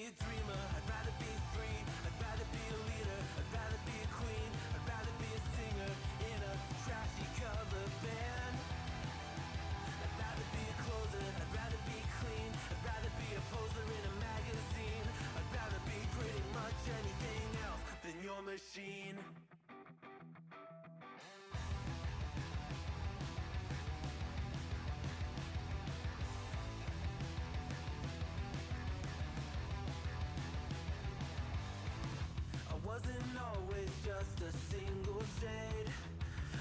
be a dreamer, I'd rather be free, I'd rather be a leader, I'd rather be a queen, I'd rather be a singer in a trashy cover band. I'd rather be a closer, I'd rather be clean, I'd rather be a poser in a magazine, I'd rather be pretty much anything else than your machine. Wasn't always just a single shade,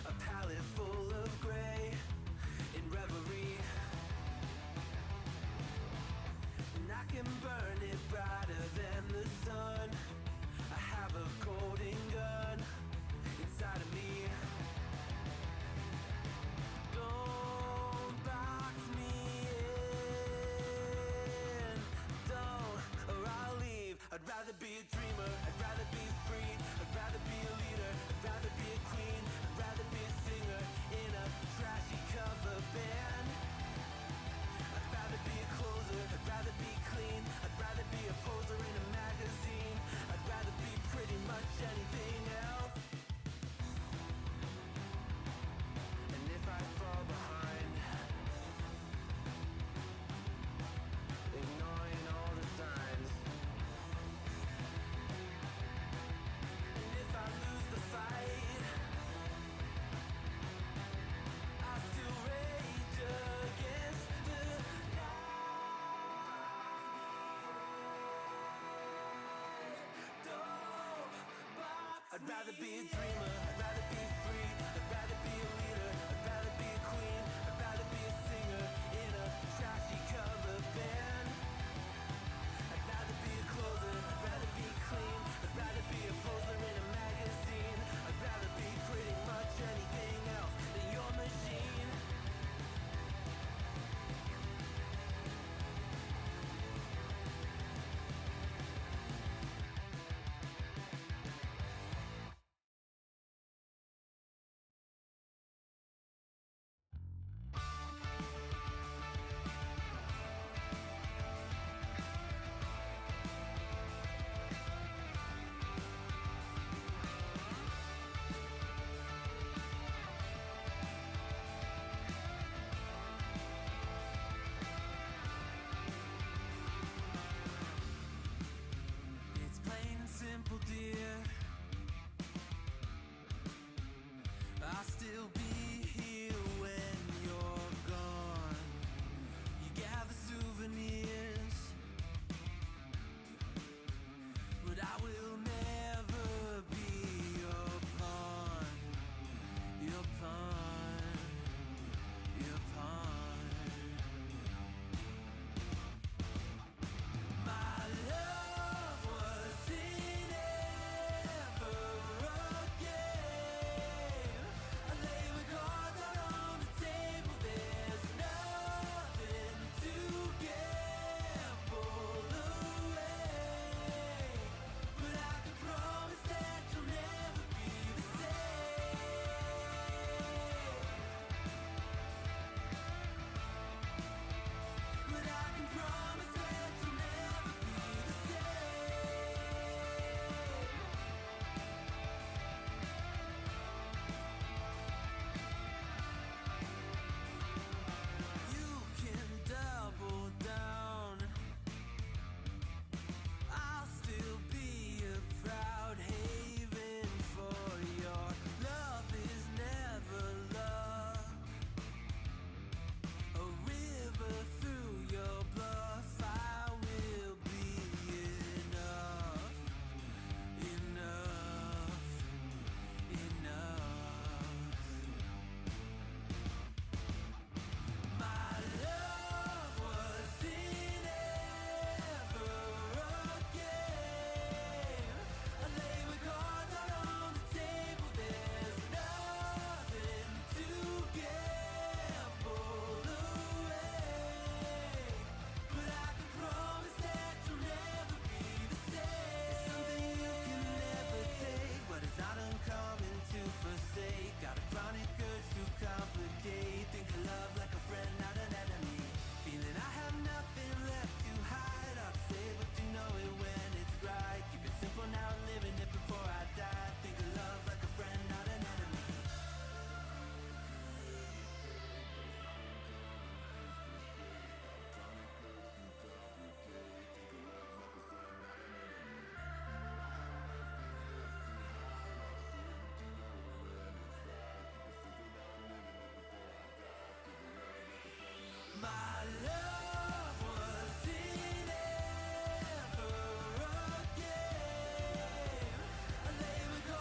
a palette full of gray in reverie. And I can burn it brighter than the sun. I have a golden gun inside of me. Don't box me in, don't, or I'll leave. I'd rather be a dreamer, I'd rather be free, I'd rather be a leader, I'd rather be a queen, I'd rather be a singer in a trashy cover band. I'd rather be a closer, I'd rather be clean, I'd rather be a poser in a magazine, I'd rather be pretty much anything else. And if I fall behind, ignoring all the signs, and if I lose the fight, I still rage against the night. Don't box I'd rather be a dreamer, I'd rather be free, I'd rather be a leader, I'd rather be a queen, I'd rather be a singer in a trashy cover band. I'd rather be a closer, I'd rather be clean, I'd rather be a poser in a magazine, I'd rather be pretty much anything else than your machine.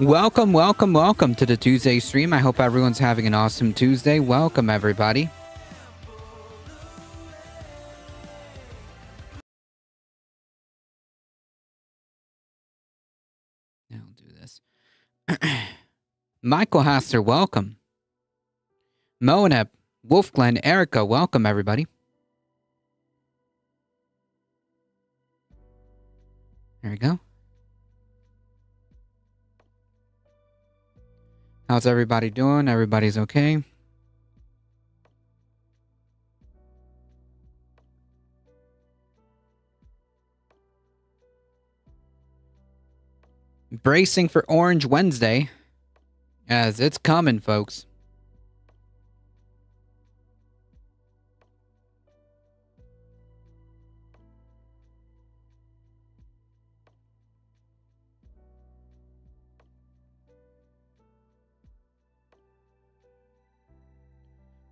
Welcome, welcome, welcome to the Tuesday stream. I hope everyone's having an awesome Tuesday. Welcome, everybody. Now I'll do this. Michael Hasser, welcome. Moanep, Wolfglen, Erica, welcome, everybody. There we go. How's everybody doing? Everybody's okay? Bracing for Orange Wednesday, as it's coming, folks.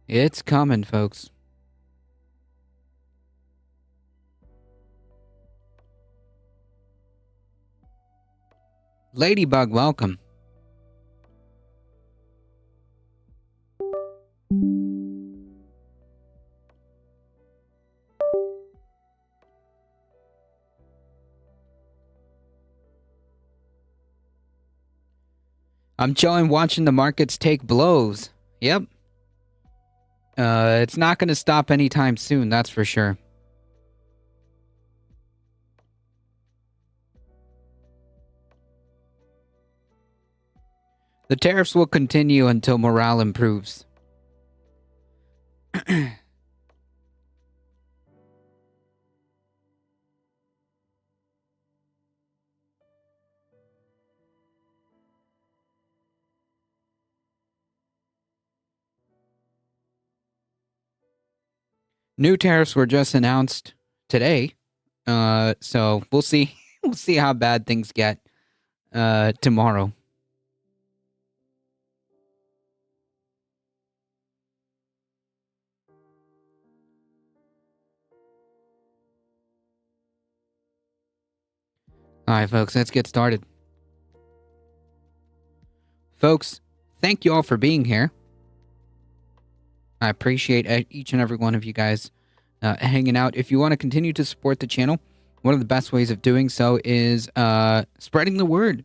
It's coming, folks. Ladybug, welcome. I'm chilling, watching the markets take blows. Yep. It's not going to stop anytime soon, that's for sure. The tariffs will continue until morale improves. New tariffs were just announced today. So we'll see. We'll see how bad things get tomorrow. All right, folks, let's get started. Folks, thank you all for being here. I appreciate each and every one of you guys hanging out. If you want to continue to support the channel, one of the best ways of doing so is spreading the word.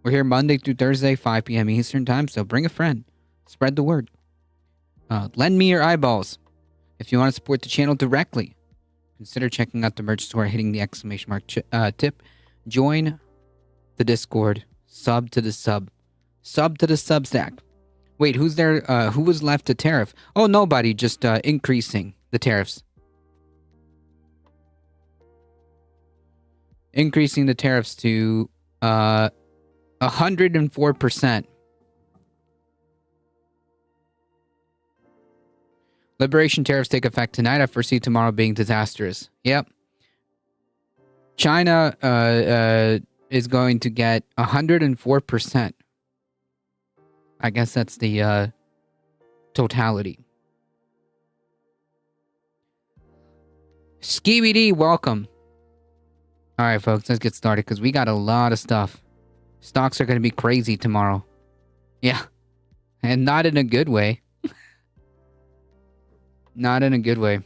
We're here Monday through Thursday, 5 p.m. Eastern Time, so bring a friend. Spread the word. Lend me your eyeballs. If you want to support the channel directly, consider checking out the merch store, hitting the exclamation mark tip. Join the Discord. Sub to the sub. Sub to the Substack. Wait, who's there? Who was left to tariff? Oh, nobody. Just increasing the tariffs. Increasing the tariffs to 104%. Liberation tariffs take effect tonight. I foresee tomorrow being disastrous. Yep. China is going to get 104%. I guess that's the totality. Skibidi, welcome. All right, folks, let's get started because we got a lot of stuff. Stocks are going to be crazy tomorrow. Yeah. And not in a good way. Not in a good way.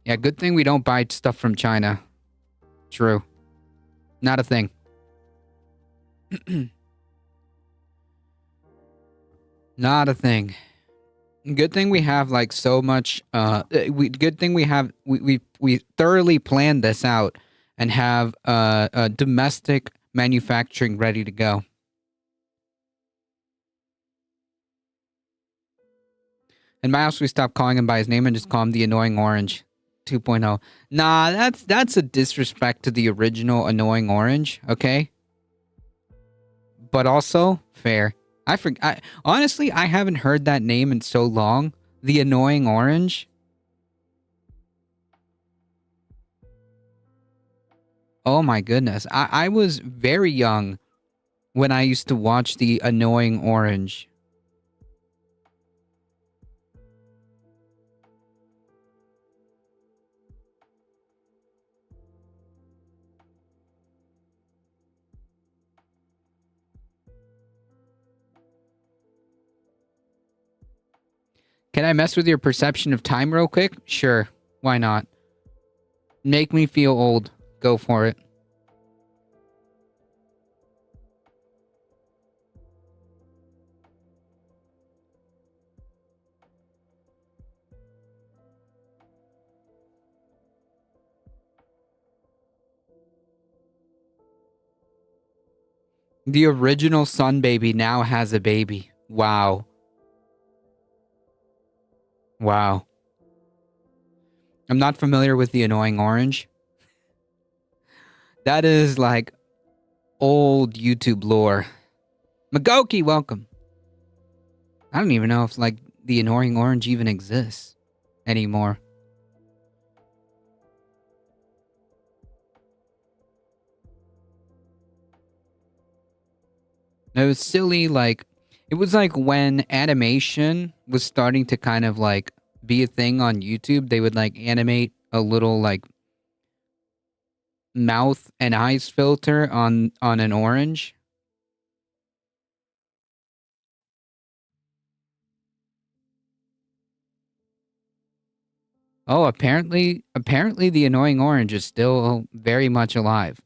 Yeah, good thing we don't buy stuff from China. True. Not a thing. Not a thing. Good thing we have like so much good thing we thoroughly planned this out and have domestic manufacturing ready to go. In my house, we stopped calling him by his name and just call him the Annoying Orange 2.0. Nah, that's a disrespect to the original Annoying Orange, okay? But also, fair. Honestly, I haven't heard that name in so long. The Annoying Orange. Oh my goodness. I was very young when I used to watch The Annoying Orange. Can I mess with your perception of time real quick? Sure. Why not? Make me feel old. Go for it. The original Sun Baby now has a baby. Wow. Wow. I'm not familiar with the annoying orange. That is like old YouTube lore. Magoki, welcome. I don't even know if like the annoying orange even exists anymore. It was silly, like it was like when animation was starting to kind of like be a thing on YouTube, they would like animate a little like mouth and eyes filter on an orange. Oh, apparently the annoying orange is still very much alive.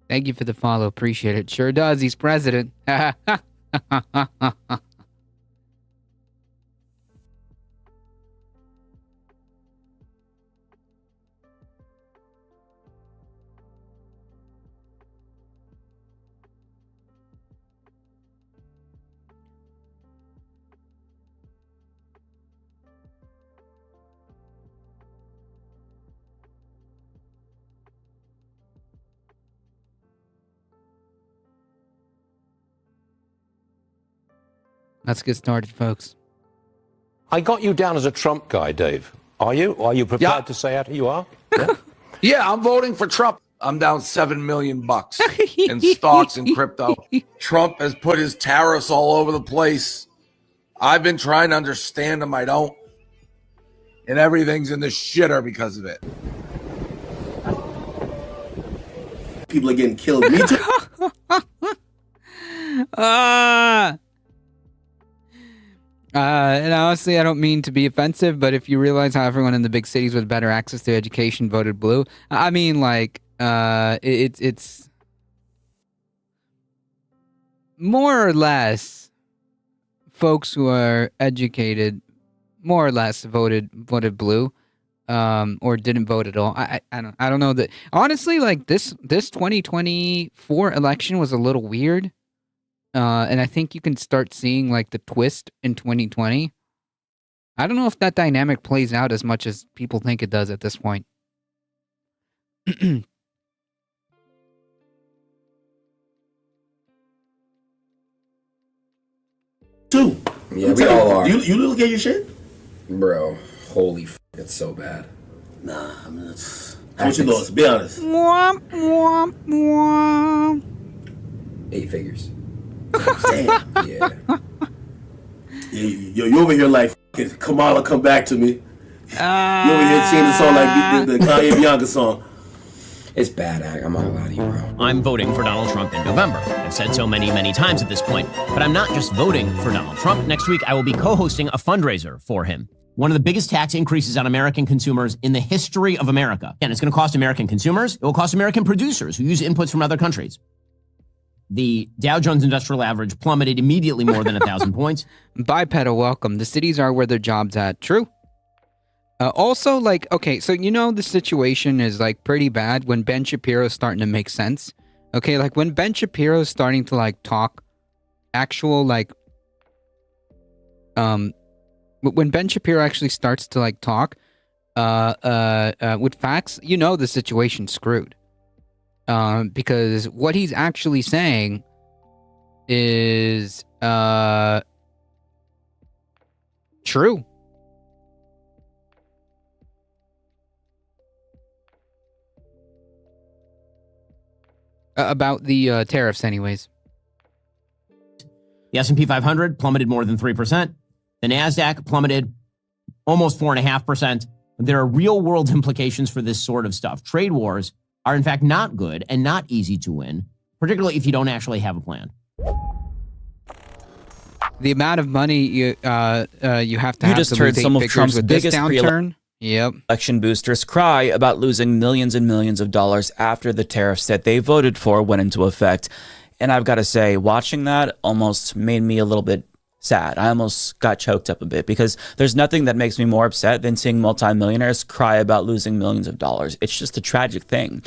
Thank you for the follow. Appreciate it. Sure does. He's president. Let's get started, folks. I got you down as a Trump guy, Dave. Are you? Are you prepared to say out who you are? Yeah? Yeah, I'm voting for Trump. I'm down $7 million in stocks and crypto. Trump has put his tariffs all over the place. I've been trying to understand them. I don't. And everything's in the shitter because of it. People are getting killed. Me too. And honestly, I don't mean to be offensive, but if you realize how everyone in the big cities with better access to education voted blue, I mean, like, it's more or less folks who are educated, more or less voted blue, or didn't vote at all. I don't know that honestly. Like this 2024 election was a little weird. And I think you can start seeing like the twist in 2020. I don't know if that dynamic plays out as much as people think it does at this point. Too. Yeah, we all are. You look at your shit? Bro, holy f***, it's so bad. Nah, I mean, it's... How much you lost? Be honest. Womp, womp, womp. 8 figures. Damn. Yeah. You over here like f***ing Kamala come back to me. You over here singing the song like the Kanye Bianca song. It's bad, I'm not gonna lie to you, bro. I'm voting for Donald Trump in November. I've said so many times at this point. But I'm not just voting for Donald Trump. Next week, I will be co-hosting a fundraiser for him. One of the biggest tax increases on American consumers in the history of America. And it's going to cost American consumers. It will cost American producers who use inputs from other countries. The Dow Jones Industrial Average plummeted immediately more than 1,000 points. Bipedal, welcome. The cities are where their jobs at. True. Also, like, okay, so you know the situation is like pretty bad when Ben Shapiro's starting to make sense. Okay, like when Ben Shapiro's starting to like talk actual like when Ben Shapiro actually starts to like talk with facts, you know the situation's screwed. Because what he's actually saying is true. About the tariffs, anyways. The S&P 500 plummeted more than 3%. The NASDAQ plummeted almost 4.5%. There are real-world implications for this sort of stuff. Trade wars are, in fact, not good and not easy to win, particularly if you don't actually have a plan. The amount of money you have to You have just to heard lose some 8 of figures Trump's with this biggest downturn. Yep. election boosters cry about losing millions and millions of dollars after the tariffs that they voted for went into effect. And I've got to say, watching that almost made me a little bit sad. I almost got choked up a bit because there's nothing that makes me more upset than seeing multimillionaires cry about losing millions of dollars. It's just a tragic thing.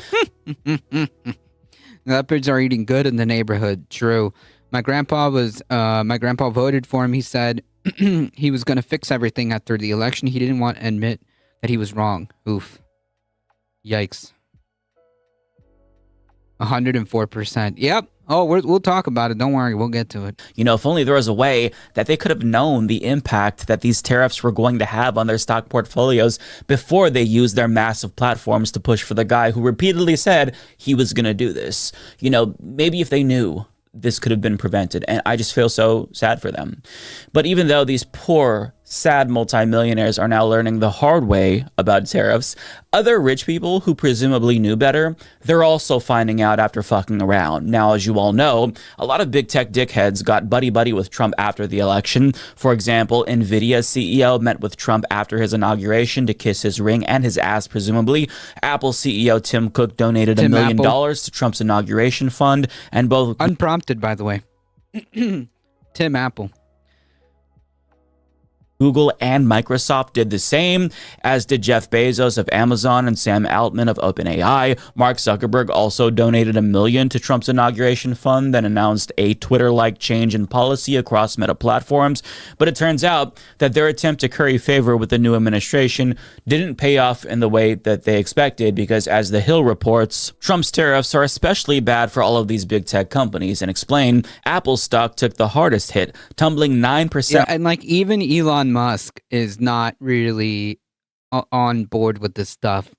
Leopards are eating good in the neighborhood. True. My grandpa voted for him. He said he was going to fix everything after the election. He didn't want to admit that he was wrong. Oof. Yikes. 104%. Yep. Oh, we'll talk about it. Don't worry. We'll get to it. You know, if only there was a way that they could have known the impact that these tariffs were going to have on their stock portfolios before they used their massive platforms to push for the guy who repeatedly said he was going to do this. You know, maybe if they knew, this could have been prevented. And I just feel so sad for them. But even though these poor, sad multimillionaires are now learning the hard way about tariffs, other rich people who presumably knew better, they're also finding out after fucking around. Now, as you all know, a lot of big tech dickheads got buddy-buddy with Trump after the election. For example, NVIDIA CEO met with Trump after his inauguration to kiss his ring and his ass, presumably. Apple CEO Tim Cook donated $1 million to Trump's inauguration fund, and both... Unprompted, by the way. Tim Apple. Google and Microsoft did the same, as did Jeff Bezos of Amazon and Sam Altman of OpenAI. Mark Zuckerberg also donated $1 million to Trump's inauguration fund, then announced a Twitter-like change in policy across Meta platforms. But it turns out that their attempt to curry favor with the new administration didn't pay off in the way that they expected, because as The Hill reports, Trump's tariffs are especially bad for all of these big tech companies. And explain, Apple's stock took the hardest hit, tumbling 9%. Yeah, and like even Elon Musk is not really on board with this stuff.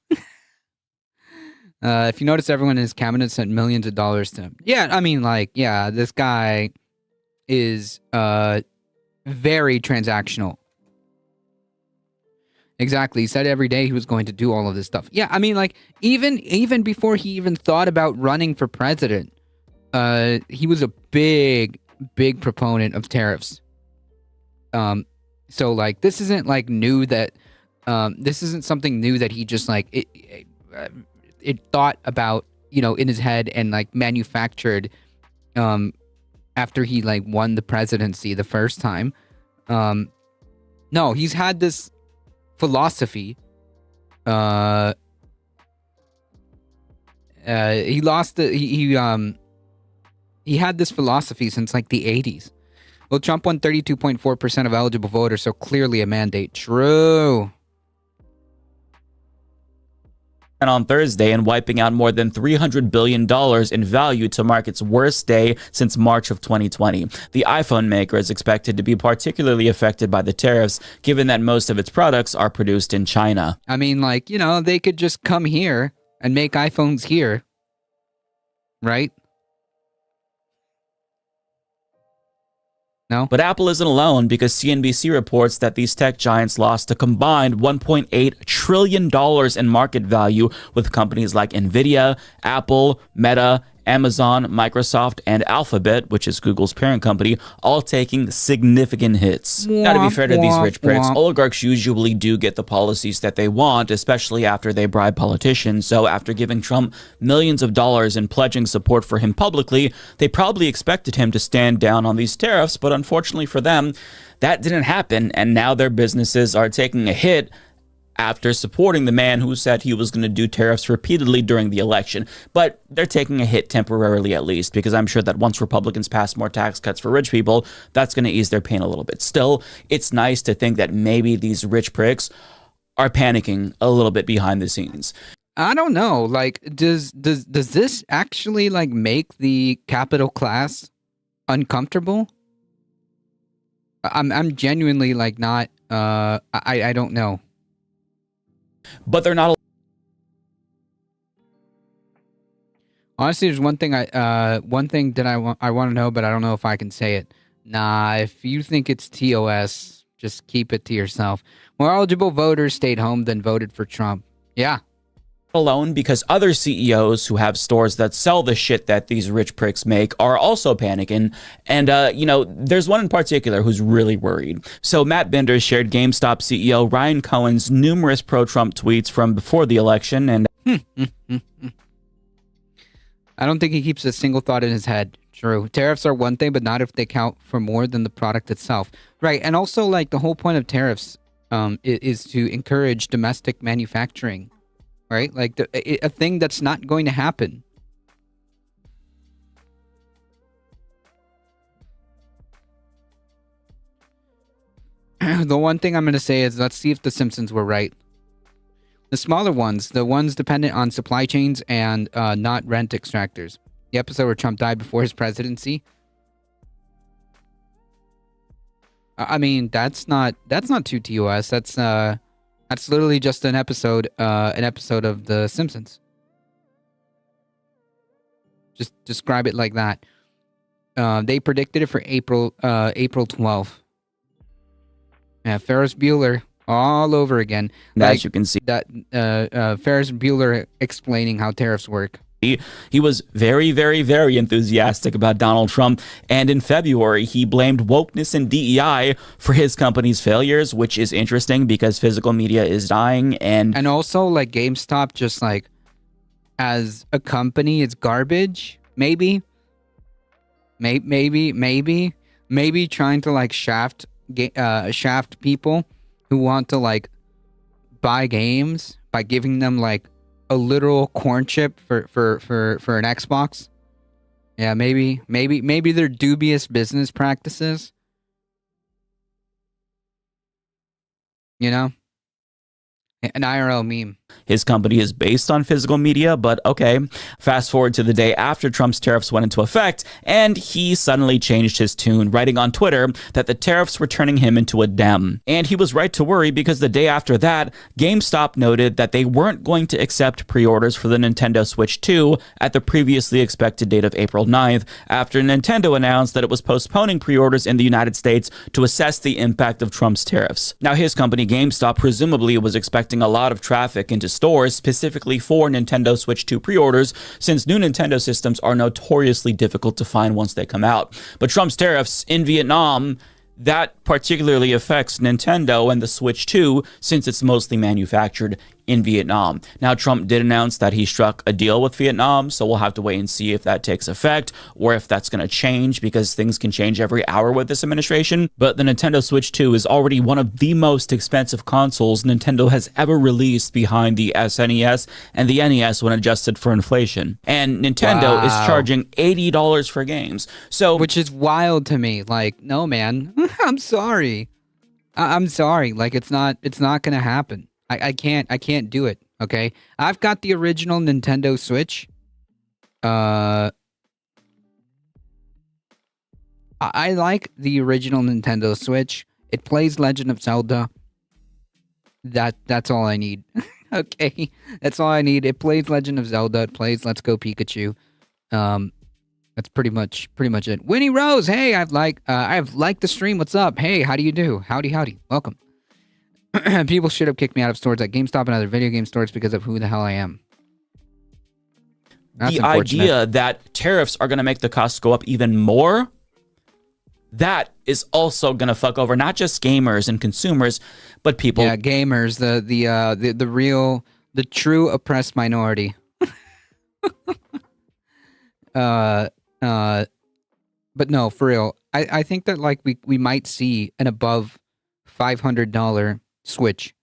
If you notice, everyone in his cabinet sent millions of dollars to him. Yeah, I mean, like, yeah, this guy is very transactional. Exactly. He said every day he was going to do all of this stuff. Yeah, I mean, like, even before he even thought about running for president, he was a big proponent of tariffs. So, like, this isn't, like, new that, this isn't something new that he just, like, it thought about, you know, in his head and, like, manufactured, after he, like, won the presidency the first time. No, he's had this philosophy. He had this philosophy since, like, the 80s. Well, Trump won 32.4% of eligible voters, so clearly a mandate. True. And on Thursday, and wiping out more than $300 billion in value to mark its worst day since March of 2020. The iPhone maker is expected to be particularly affected by the tariffs, given that most of its products are produced in China. I mean, like, you know, they could just come here and make iPhones here, right? No? But Apple isn't alone, because CNBC reports that these tech giants lost a combined $1.8 trillion in market value, with companies like NVIDIA, Apple, Meta, Amazon, Microsoft, and Alphabet, which is Google's parent company, all taking significant hits. Now, to be fair to these rich pricks, oligarchs usually do get the policies that they want, especially after they bribe politicians. So after giving Trump millions of dollars and pledging support for him publicly, they probably expected him to stand down on these tariffs. But unfortunately for them, that didn't happen. And now their businesses are taking a hit after supporting the man who said he was going to do tariffs repeatedly during the election. But they're taking a hit temporarily, at least, because I'm sure that once Republicans pass more tax cuts for rich people, that's going to ease their pain a little bit. Still, it's nice to think that maybe these rich pricks are panicking a little bit behind the scenes. I don't know. Like, does this actually, like, make the capital class uncomfortable? I'm genuinely, like, not, I don't know. But they're not. Honestly, there's one thing that I want to know, but I don't know if I can say it. Nah, if you think it's TOS, just keep it to yourself. More eligible voters stayed home than voted for Trump. Yeah. Alone because other CEOs who have stores that sell the shit that these rich pricks make are also panicking. And, there's one in particular who's really worried. So Matt Binder shared GameStop CEO Ryan Cohen's numerous pro-Trump tweets from before the election. And I don't think he keeps a single thought in his head. True. Tariffs are one thing, but not if they count for more than the product itself. Right. And also, like, the whole point of tariffs is to encourage domestic manufacturing. Right? Like, a thing that's not going to happen. The one thing I'm going to say is, let's see if The Simpsons were right. The smaller ones, the ones dependent on supply chains and not rent extractors. The episode where Trump died before his presidency. I mean, that's not too TOS. That's literally just an episode of The Simpsons. Just describe it like that. They predicted it for April 12th. Yeah, Ferris Bueller all over again. as you can see, That Ferris Bueller explaining how tariffs work. he was very, very, very enthusiastic about Donald Trump. And in February, he blamed wokeness and DEI for his company's failures, which is interesting because physical media is dying. And Also, like, GameStop, just like, as a company, it's garbage. Maybe trying to, like, shaft people who want to, like, buy games by giving them, like, a literal corn chip for an Xbox. Yeah, maybe they're dubious business practices. You know? An IRL meme. his company is based on physical media, but okay. Fast forward to the day after Trump's tariffs went into effect, and he suddenly changed his tune, writing on Twitter that the tariffs were turning him into a Dem. And he was right to worry because the day after that, GameStop noted that they weren't going to accept pre-orders for the Nintendo Switch 2 at the previously expected date of April 9th, after Nintendo announced that it was postponing pre-orders in the United States to assess the impact of Trump's tariffs. Now, his company GameStop presumably was expecting a lot of traffic into stores specifically for Nintendo Switch 2 pre-orders, since new Nintendo systems are notoriously difficult to find once they come out. But Trump's tariffs in Vietnam, that particularly affects Nintendo and the Switch 2, since it's mostly manufactured in Vietnam. Now, Trump did announce that he struck a deal with Vietnam, so we'll have to wait and see if that takes effect or if that's going to change, because things can change every hour with this administration. But the Nintendo Switch 2 is already one of the most expensive consoles Nintendo has ever released, behind the SNES and the NES when adjusted for inflation. And Nintendo is charging $80 for games. So, which is wild to me. Like, no, man, I'm sorry. I'm sorry. Like, it's not going to happen. I can't do it. Okay. I've got the original Nintendo Switch. I like the original Nintendo Switch. It plays Legend of Zelda. That's all I need. Okay. That's all I need. It plays Legend of Zelda. It plays Let's Go Pikachu. That's pretty much it. Winnie Rose, hey, I've liked the stream. What's up? Hey, how do you do? Howdy. Welcome. People should have kicked me out of stores like GameStop and other video game stores because of who the hell I am. That's the idea that tariffs are going to make the costs go up even more, that is also going to fuck over not just gamers and consumers, but people. Yeah, gamers, the true oppressed minority. But no, for real. I think that, like, we might see an above $500 Switch.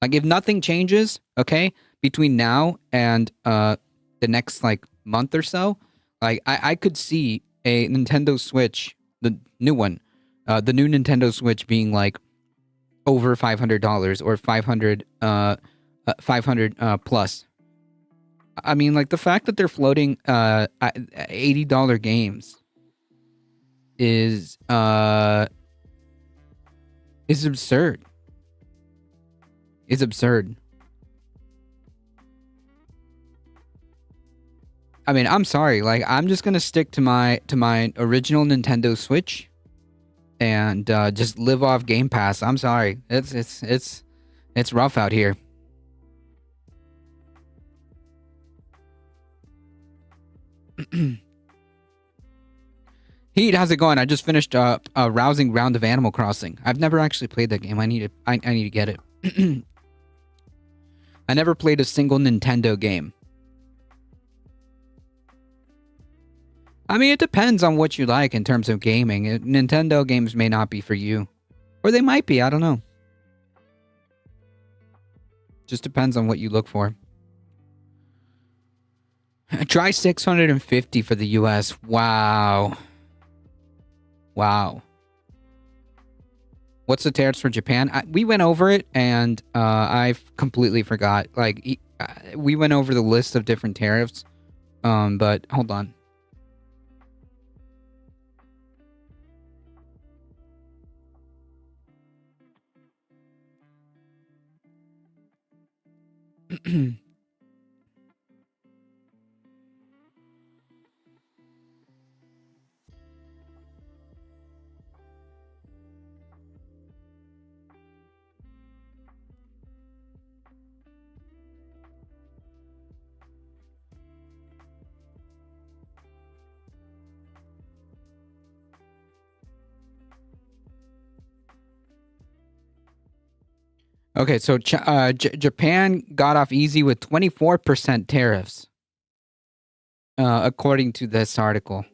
Like, if nothing changes, okay, between now and the next, like, month or so, like, I could see a Nintendo Switch, the new one, the new Nintendo Switch being like over $500 or 500 plus. I mean, like, the fact that they're floating $80 games is absurd. It's absurd. I mean, I'm sorry. Like, I'm just gonna stick to my original Nintendo Switch. and just live off Game Pass. I'm sorry. It's rough out here. Heat, how's it going? I just finished a rousing round of Animal Crossing. I've never actually played that game. I need to get it. I never played a single Nintendo game. I mean, it depends on what you like in terms of gaming. Nintendo games may not be for you. Or they might be, I don't know. Just depends on what you look for. Try 650 for the US. Wow. Wow. What's the tariffs for Japan? We went over it, and I completely forgot. Like, we went over the list of different tariffs. But hold on. Okay, so Japan got off easy with 24% tariffs, according to this article.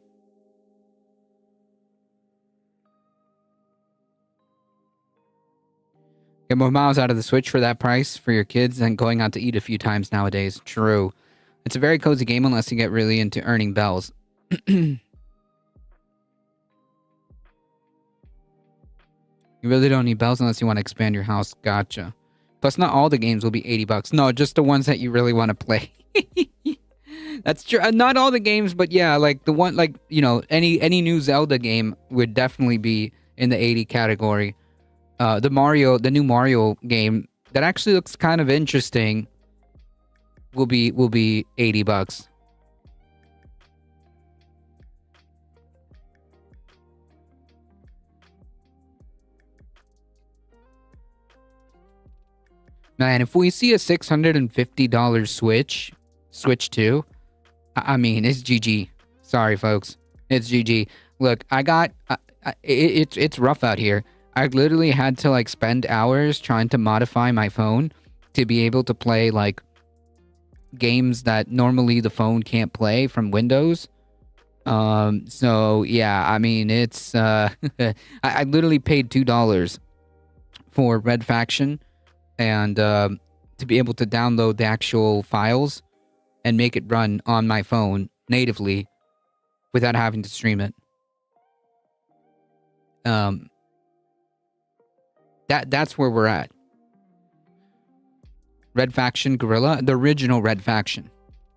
Get more miles out of the Switch for that price for your kids than going out to eat a few times nowadays. True. It's a very cozy game unless you get really into earning bells. You really don't need bells unless you want to expand your house. Gotcha. Plus, not all the games will be $80. No, just the ones that you really want to play. That's true. Not all the games, but yeah, like the one, like, you know, any new Zelda game would definitely be in the 80 category. The new Mario game that actually looks kind of interesting will be $80. Man, if we see a $650 Switch 2, I mean, it's GG. Sorry, folks. It's GG. Look, it's rough out here. I literally had to, like, spend hours trying to modify my phone to be able to play, like, games that normally the phone can't play from Windows. So, yeah, I mean, it's, I literally paid $2 for Red Faction. And to be able to download the actual files and make it run on my phone natively without having to stream it. That's where we're at. Red Faction Guerrilla, the original Red Faction.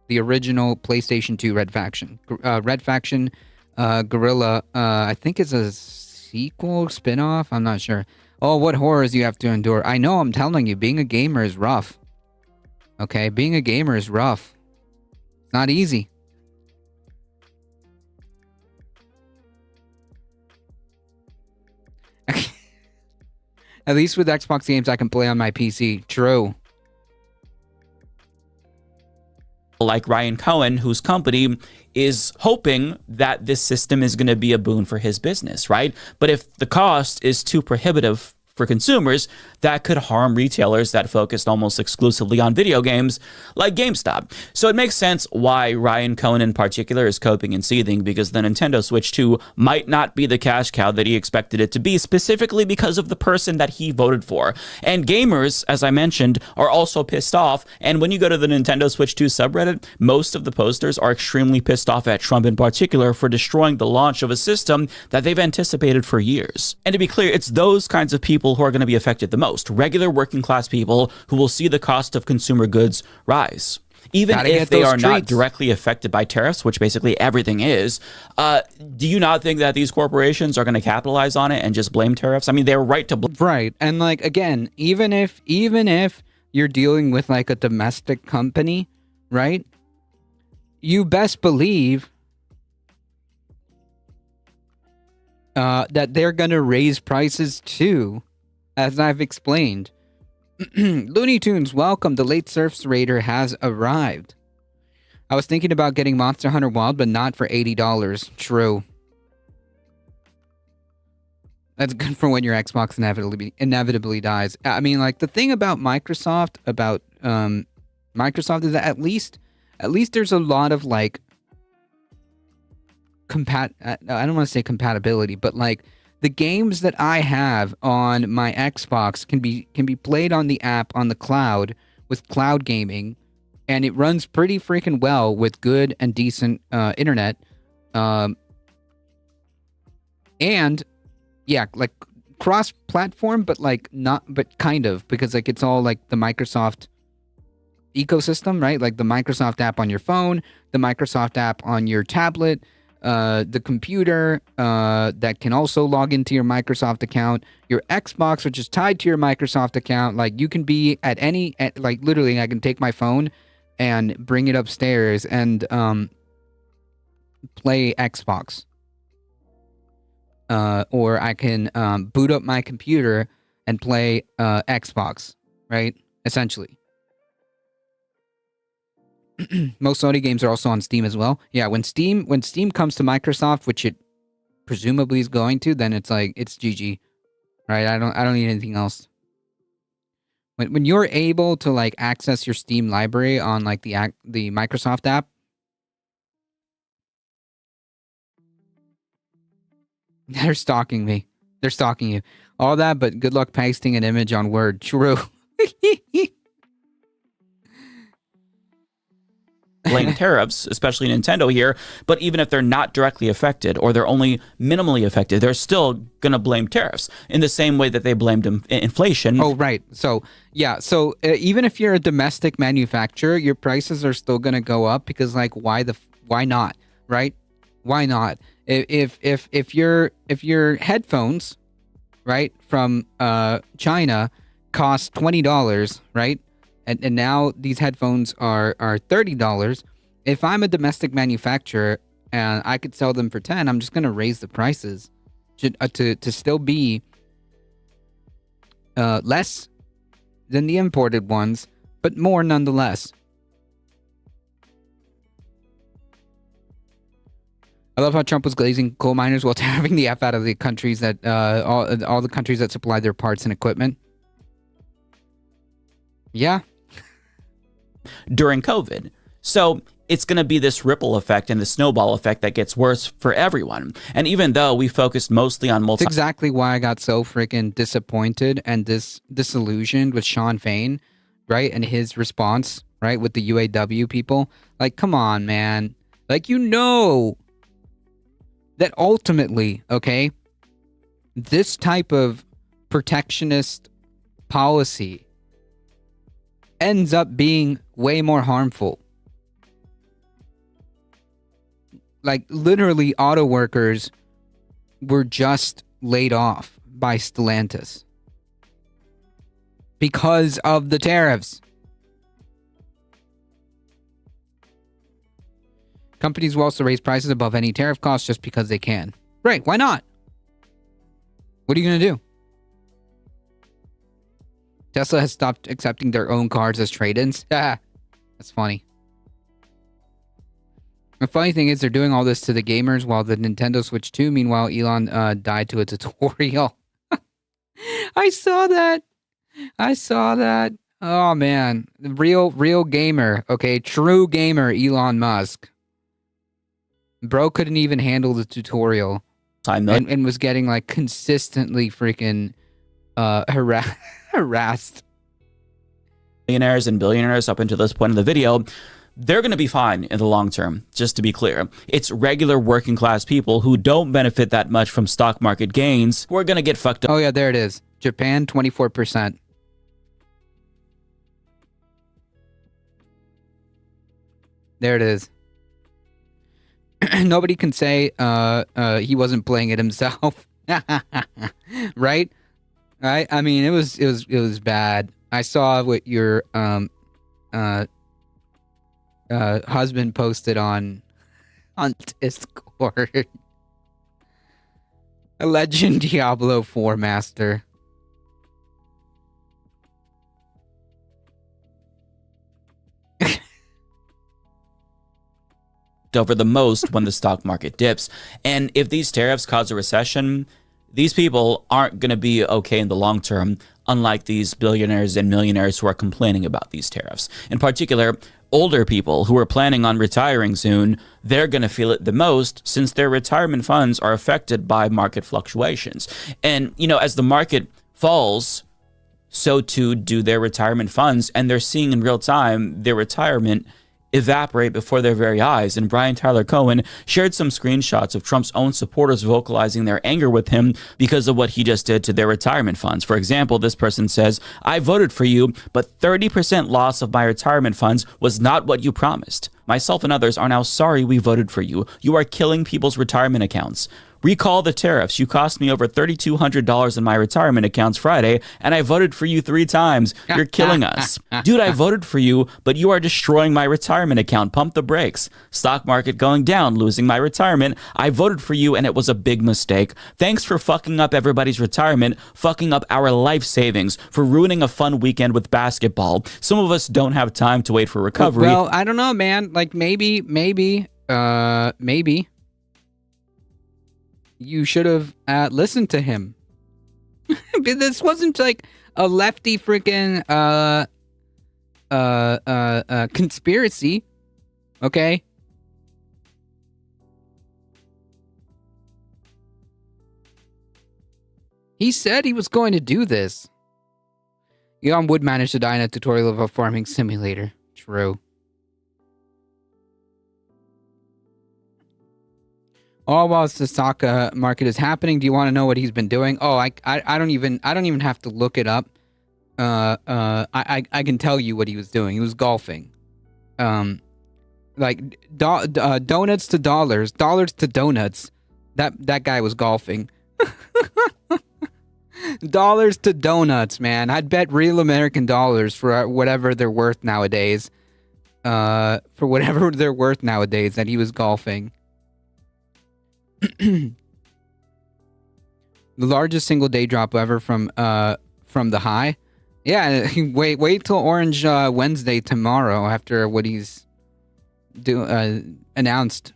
The original PlayStation 2 Red Faction. Red Faction Guerrilla, I think is a sequel, spin-off, I'm not sure. Oh, what horrors you have to endure. I know, I'm telling you, being a gamer is rough. Okay, being a gamer is rough. It's not easy. At least with Xbox games I can play on my PC. True. Like Ryan Cohen, whose company is hoping that this system is going to be a boon for his business, right? But if the cost is too prohibitive for consumers, that could harm retailers that focused almost exclusively on video games like GameStop. So it makes sense why Ryan Cohen in particular is coping and seething, because the Nintendo Switch 2 might not be the cash cow that he expected it to be, specifically because of the person that he voted for. And gamers, as I mentioned, are also pissed off. And when you go to the Nintendo Switch 2 subreddit, most of the posters are extremely pissed off at Trump in particular for destroying the launch of a system that they've anticipated for years. And to be clear, it's those kinds of people who are going to be affected the most. Regular working class people who will see the cost of consumer goods rise. Even if they are not directly affected by tariffs, which basically everything is, do you not think that these corporations are going to capitalize on it and just blame tariffs? I mean, they're right to blame. Right. And like, again, even if you're dealing with like a domestic company, right? You best believe that they're gonna raise prices too, as I've explained. Looney Tunes, welcome. The late Surfs Raider has arrived. I was thinking about getting Monster Hunter Wild, but not for $80. True. That's good for when your Xbox inevitably dies. I mean, like, the thing about Microsoft is that at least there's a lot of like I don't want to say compatibility, but like the games that I have on my Xbox can be played on the app on the cloud with cloud gaming, and it runs pretty freaking well with good and decent internet. And yeah, like cross-platform, but like not, but kind of, because like it's all like the Microsoft ecosystem, right? Like the Microsoft app on your phone, the Microsoft app on your tablet, the computer that can also log into your Microsoft account, your Xbox, which is tied to your Microsoft account. Like you can be at like literally, I can take my phone and bring it upstairs and play Xbox. Or I can boot up my computer and play Xbox, right? Essentially. Most Sony games are also on Steam as well. Yeah, when Steam comes to Microsoft, which it presumably is going to, then it's like it's GG, right? I don't need anything else. When you're able to like access your Steam library on like the Microsoft app. They're stalking me. They're stalking you. All that, but good luck pasting an image on Word. True. Blame tariffs, especially Nintendo here, but even if they're not directly affected or they're only minimally affected, they're still going to blame tariffs in the same way that they blamed inflation. Oh, right. So, yeah. So, even if you're a domestic manufacturer, your prices are still going to go up because, like, why not, right? Why not? If your headphones, right, from China cost $20, right? And now these headphones are $30. If I'm a domestic manufacturer and I could sell them for $10, I'm just going to raise the prices to still be less than the imported ones, but more nonetheless. I love how Trump was glazing coal miners while tariffing the F out of the countries that all the countries that supply their parts and equipment. Yeah. During COVID. So it's going to be this ripple effect and the snowball effect that gets worse for everyone. And even though we focused mostly on That's exactly why I got so freaking disappointed and disillusioned with Sean Fain, right? And his response, right, with the UAW people. Like, come on, man. Like, you know that ultimately, okay, this type of protectionist policy ends up being way more harmful. Like, literally, auto workers were just laid off by Stellantis because of the tariffs. Companies will also raise prices above any tariff costs just because they can. Right, why not? What are you going to do? Tesla has stopped accepting their own cars as trade-ins. That's funny. The funny thing is they're doing all this to the gamers while the Nintendo Switch 2, meanwhile, Elon died to a tutorial. I saw that. Oh, man. The real gamer, okay? True gamer, Elon Musk. Bro couldn't even handle the tutorial. And was getting, like, consistently freaking harassed. Millionaires and billionaires up until this point in the video, they're going to be fine in the long term, just to be clear. It's regular working class people who don't benefit that much from stock market gains who are going to get fucked up. Oh, yeah, there it is. Japan, 24%. There it is. Nobody can say he wasn't playing it himself. Right? Right? I mean, it was bad. I saw what your husband posted on Discord. A legend Diablo 4 master. over the most when the stock market dips. And if these tariffs cause a recession, these people aren't going to be okay in the long term, unlike these billionaires and millionaires who are complaining about these tariffs. In particular, older people who are planning on retiring soon, they're going to feel it the most since their retirement funds are affected by market fluctuations. And, you know, as the market falls, so too do their retirement funds, and they're seeing in real time their retirement evaporate before their very eyes. And Brian Tyler Cohen shared some screenshots of Trump's own supporters vocalizing their anger with him because of what he just did to their retirement funds. For example, this person says, "I voted for you, but 30% loss of my retirement funds was not what you promised. Myself and others are now sorry we voted for you. You are killing people's retirement accounts. Recall the tariffs. You cost me over $3,200 in my retirement accounts Friday, and I voted for you 3 times. You're killing us. Dude, I voted for you, but you are destroying my retirement account. Pump the brakes. Stock market going down, losing my retirement. I voted for you, and it was a big mistake. Thanks for fucking up everybody's retirement, fucking up our life savings, for ruining a fun weekend with basketball. Some of us don't have time to wait for recovery." Well, I don't know, man. Like, maybe you should have listened to him. This wasn't like a lefty freaking conspiracy, okay? He said he was going to do this. Elon would manage to die in a tutorial of a farming simulator. True. All while the stock market is happening, do you want to know what he's been doing? Oh, I don't even have to look it up. I can tell you what he was doing. He was golfing. Like donuts to dollars to donuts. That guy was golfing. Dollars to donuts, man. I'd bet real American dollars for whatever they're worth nowadays. That he was golfing. The largest single day drop ever from the high. Yeah, wait till Orange Wednesday tomorrow after what he's announced.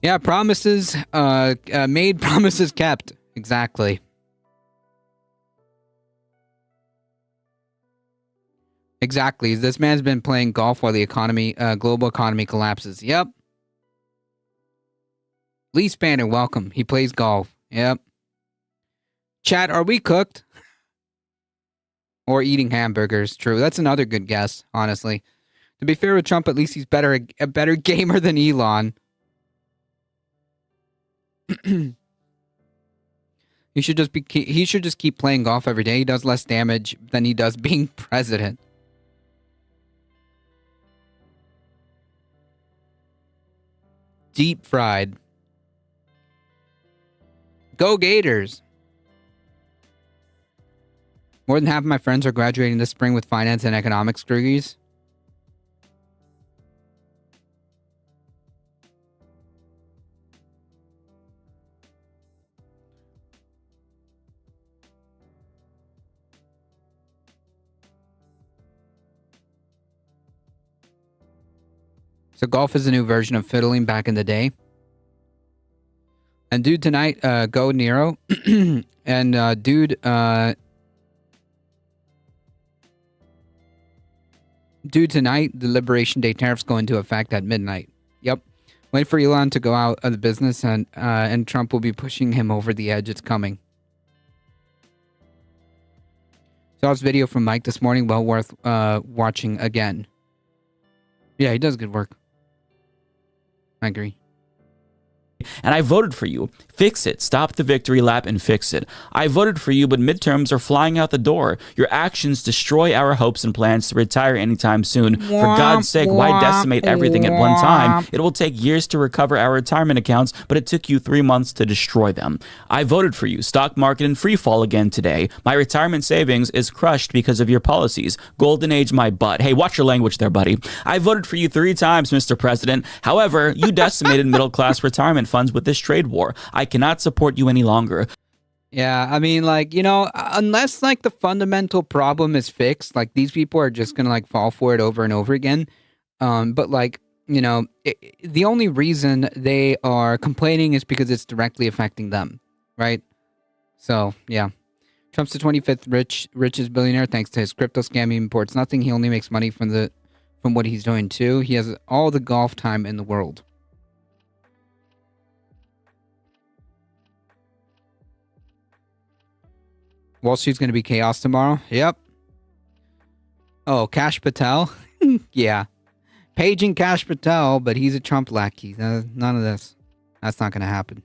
Yeah, promises made, promises kept. Exactly. Exactly. This man's been playing golf while the global economy collapses. Yep. Lee Spanner, welcome. He plays golf. Yep. Chat, are we cooked? Or eating hamburgers? True. That's another good guess, honestly. To be fair with Trump, at least he's a better gamer than Elon. He should just keep playing golf every day. He does less damage than he does being president. Deep fried. Go Gators! More than half of my friends are graduating this spring with finance and economics degrees. So golf is a new version of fiddling back in the day. And dude, tonight, go Nero. And dude tonight, the Liberation Day tariffs go into effect at midnight. Yep. Wait for Elon to go out of the business, and Trump will be pushing him over the edge. It's coming. Saw this video from Mike this morning. Well worth watching again. Yeah, he does good work. I agree. And I voted for you. Fix it. Stop the victory lap and fix it. I voted for you, but midterms are flying out the door. Your actions destroy our hopes and plans to retire anytime soon. For God's sake, why decimate everything at one time? It will take years to recover our retirement accounts, but it took you 3 months to destroy them. I voted for you. Stock market in free fall again today. My retirement savings is crushed because of your policies. Golden age my butt. Hey, watch your language there, buddy. I voted for you 3 times, Mr. President. However, you decimated middle-class retirement funds with this trade war. I cannot support you any longer. Yeah, I mean, like, unless like the fundamental problem is fixed, like these people are just gonna like fall for it over and over again. But like, the only reason they are complaining is because it's directly affecting them, right? So yeah, Trump's the 25th richest billionaire thanks to his crypto scam. He imports nothing. He only makes money from what he's doing too. He has all the golf time in the world. Wall Street's going to be chaos tomorrow. Yep. Oh, Kash Patel. Yeah. Paging Kash Patel, but he's a Trump lackey. None of this. That's not going to happen.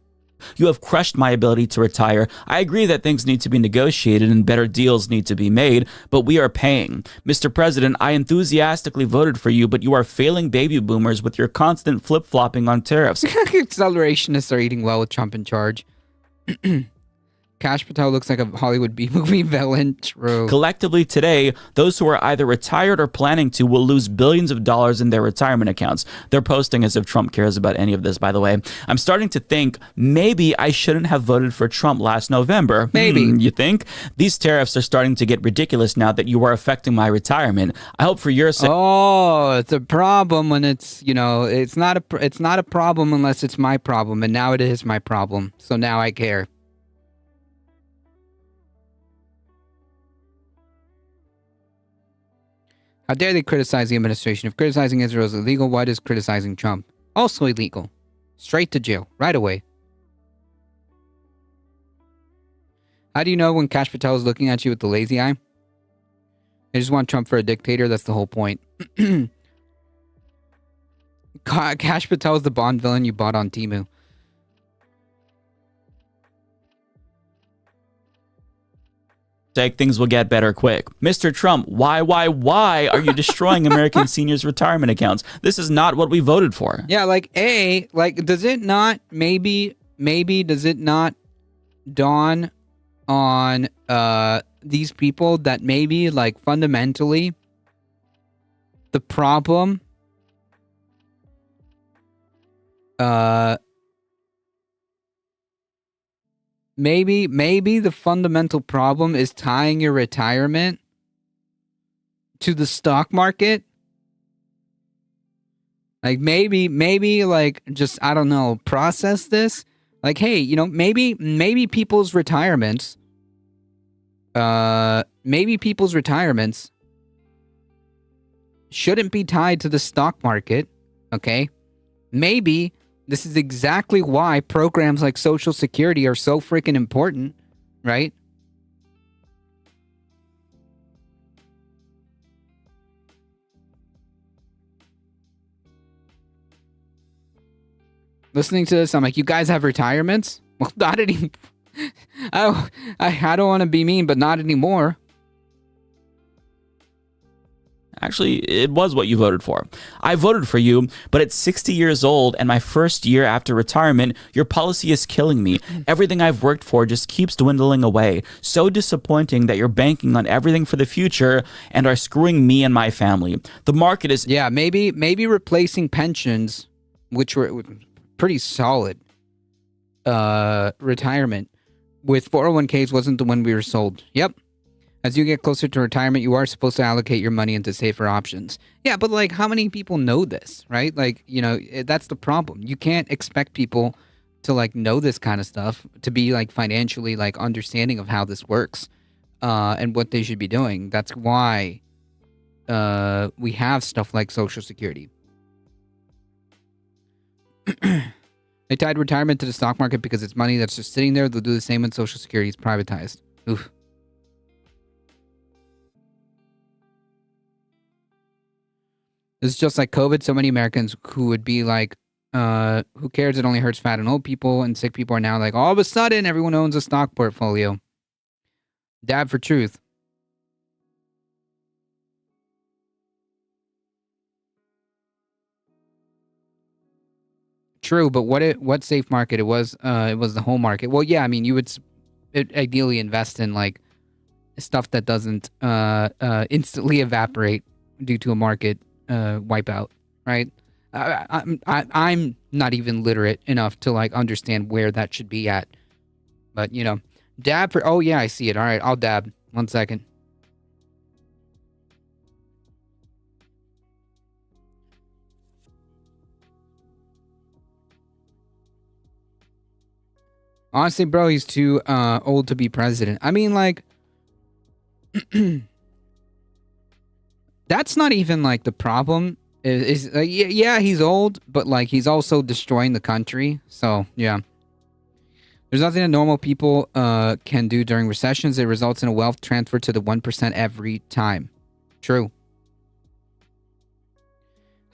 You have crushed my ability to retire. I agree that things need to be negotiated and better deals need to be made, but we are paying. Mr. President, I enthusiastically voted for you, but you are failing baby boomers with your constant flip-flopping on tariffs. Accelerationists are eating well with Trump in charge. Kash Patel looks like a Hollywood B-movie villain. True. Collectively today, those who are either retired or planning to will lose billions of dollars in their retirement accounts. They're posting as if Trump cares about any of this, by the way. I'm starting to think maybe I shouldn't have voted for Trump last November. Maybe. You think? These tariffs are starting to get ridiculous now that you are affecting my retirement. I hope for your sake. Oh, it's a problem when it's, it's not a problem unless it's my problem. And now it is my problem. So now I care. How dare they criticize the administration? If criticizing Israel is illegal, why does criticizing Trump also illegal? Straight to jail, right away. How do you know when Kash Patel is looking at you with the lazy eye? They just want Trump for a dictator, that's the whole point. Kash Patel is the Bond villain you bought on Temu. Things will get better quick. Mr. Trump, why are you destroying American seniors' retirement accounts? This is not what we voted for. Yeah, does it not, maybe does it not dawn on these people that maybe, like, fundamentally, the problem Maybe the fundamental problem is tying your retirement to the stock market. Like maybe like just, I don't know, process this. Like, hey, maybe people's retirements shouldn't be tied to the stock market, okay? Maybe this is exactly why programs like Social Security are so freaking important, right? Listening to this, I'm like, you guys have retirements? Well, not anymore. I don't want to be mean, but not anymore. Actually, it was what you voted for. I voted for you, but at 60 years old and my first year after retirement, your policy is killing me. Everything I've worked for just keeps dwindling away. So disappointing that you're banking on everything for the future and are screwing me and my family. The market is... Yeah, maybe replacing pensions, which were pretty solid retirement, with 401ks wasn't the one we were sold. Yep. As you get closer to retirement, you are supposed to allocate your money into safer options. Yeah, but like, how many people know this, right? Like, that's the problem. You can't expect people to like know this kind of stuff, to be like financially like understanding of how this works and what they should be doing. That's why we have stuff like Social Security. They tied retirement to the stock market because it's money that's just sitting there. They'll do the same when Social Security is privatized. Oof. It's just like COVID. So many Americans who would be like, who cares? It only hurts fat and old people, and sick people are now like, all of a sudden, everyone owns a stock portfolio. Dab for truth. True, but what safe market? It was the home market. Well, yeah, I mean, you would ideally invest in like stuff that doesn't instantly evaporate due to a market wipeout, right? I'm not even literate enough to like understand where that should be at. But you know, dab for. Oh yeah, I see it. All right, I'll dab. 1 second. Honestly, bro, he's too old to be president. I mean, like, that's not even like the problem. Is yeah, he's old, but like he's also destroying the country. So yeah, there's nothing that normal people can do during recessions. It results in a wealth transfer to the 1% every time. True.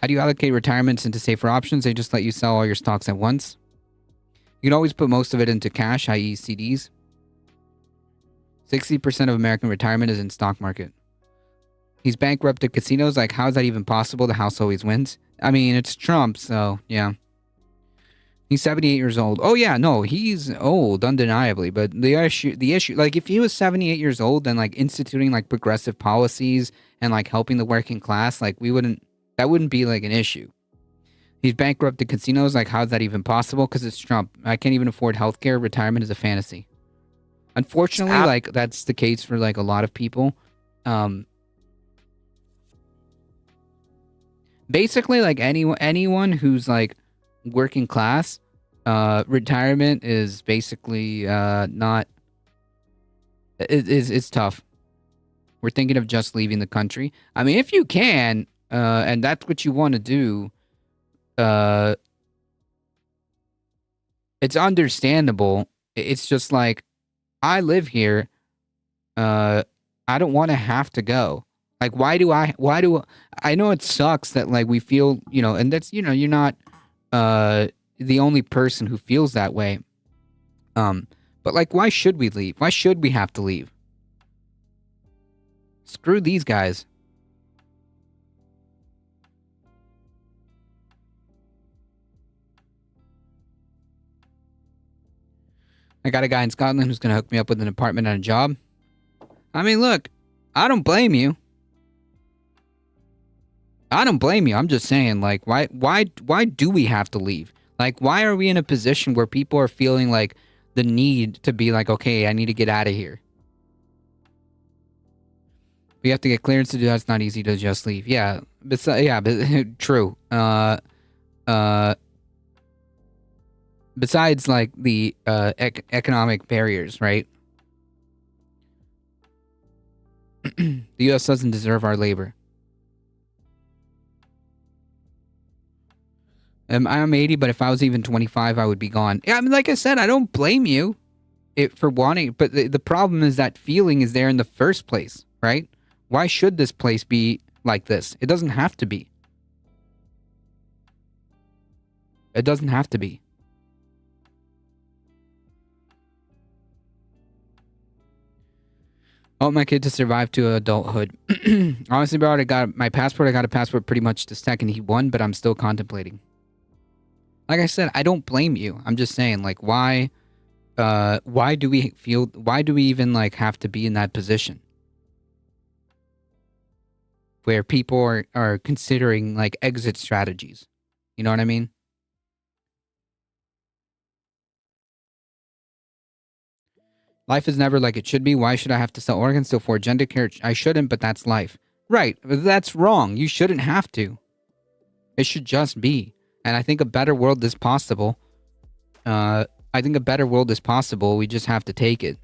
How do you allocate retirements into safer options? They just let you sell all your stocks at once. You can always put most of it into cash, i.e. CDs. 60% of American retirement is in stock market. He's bankrupted casinos. Like, how is that even possible? The house always wins. I mean, it's Trump, so yeah. He's 78 years old. Oh yeah, no, he's old, undeniably. But the issue, like, if he was 78 years old and like instituting like progressive policies and like helping the working class, like that wouldn't be like an issue. He's bankrupted casinos. Like, how's that even possible? Because it's Trump. I can't even afford healthcare. Retirement is a fantasy. Unfortunately, like, that's the case for like a lot of people. Basically, like anyone who's like working class, retirement is basically not. It's tough. We're thinking of just leaving the country. I mean, if you can, and that's what you want to do. It's understandable. It's just like, I live here. I don't want to have to go. Like, why do I know it sucks that like we feel, you know, and that's, you know, you're not the only person who feels that way. But like, why should we leave? Why should we have to leave? Screw these guys. I got a guy in Scotland who's going to hook me up with an apartment and a job. I mean, look, I don't blame you. I don't blame you. I'm just saying, like, why do we have to leave? Like, why are we in a position where people are feeling like the need to be like, okay, I need to get out of here? We have to get clearance to do that. It's not easy to just leave. Yeah, but true. Besides, like, the economic barriers, right? The U.S. doesn't deserve our labor. I'm 80, but if I was even 25, I would be gone. Yeah, I mean, like I said, I don't blame you for wanting, but the problem is that feeling is there in the first place, right? Why should this place be like this? It doesn't have to be. It doesn't have to be. I want my kid to survive to adulthood. Honestly, bro, I got my passport. I got a passport pretty much the second he won, but I'm still contemplating. Like I said, I don't blame you. I'm just saying, like, why do we even like have to be in that position where people are considering like exit strategies? You know what I mean? Life is never like it should be. Why should I have to sell organs to afford gender care? I shouldn't, but that's life. Right, but that's wrong. You shouldn't have to. It should just be. And I think a better world is possible. We just have to take it.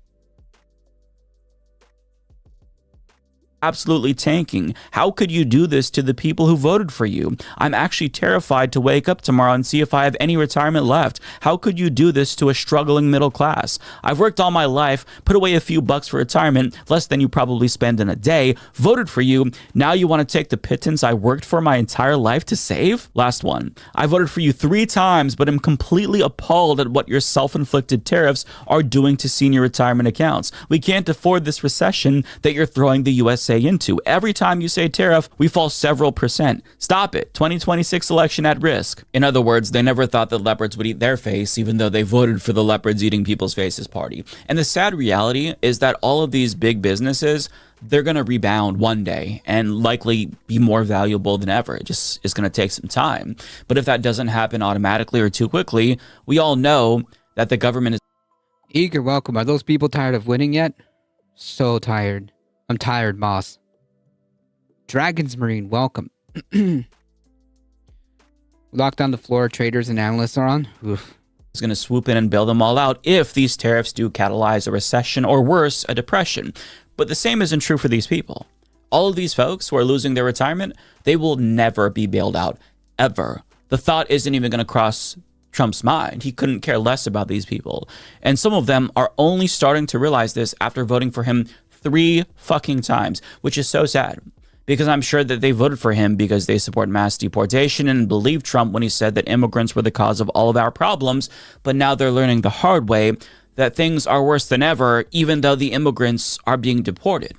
Absolutely tanking. How could you do this to the people who voted for you? I'm actually terrified to wake up tomorrow and see if I have any retirement left. How could you do this to a struggling middle class? I've worked all my life, put away a few bucks for retirement, less than you probably spend in a day, voted for you. Now you want to take the pittance I worked for my entire life to save? Last one. I voted for you 3 times, but am completely appalled at what your self-inflicted tariffs are doing to senior retirement accounts. We can't afford this recession that you're throwing the USA into. Every time you say tariff, we fall several percent. Stop it. 2026 election at risk. In other words, they never thought that leopards would eat their face, even though they voted for the leopards eating people's faces party. And the sad reality is that all of these big businesses, they're going to rebound one day and likely be more valuable than ever. It just is going to take some time. But if that doesn't happen automatically or too quickly, we all know that the government is... Eager, welcome. Are those people tired of winning yet? So tired. I'm tired, boss. Dragon's Marine, welcome. Locked on the floor, traders and analysts are on. Oof. Is going to swoop in and bail them all out if these tariffs do catalyze a recession or worse, a depression. But the same isn't true for these people. All of these folks who are losing their retirement, they will never be bailed out, ever. The thought isn't even going to cross Trump's mind. He couldn't care less about these people. And some of them are only starting to realize this after voting for him 3 fucking times, which is so sad. Because I'm sure that they voted for him because they support mass deportation and believed Trump when he said that immigrants were the cause of all of our problems. But now they're learning the hard way that things are worse than ever, even though the immigrants are being deported.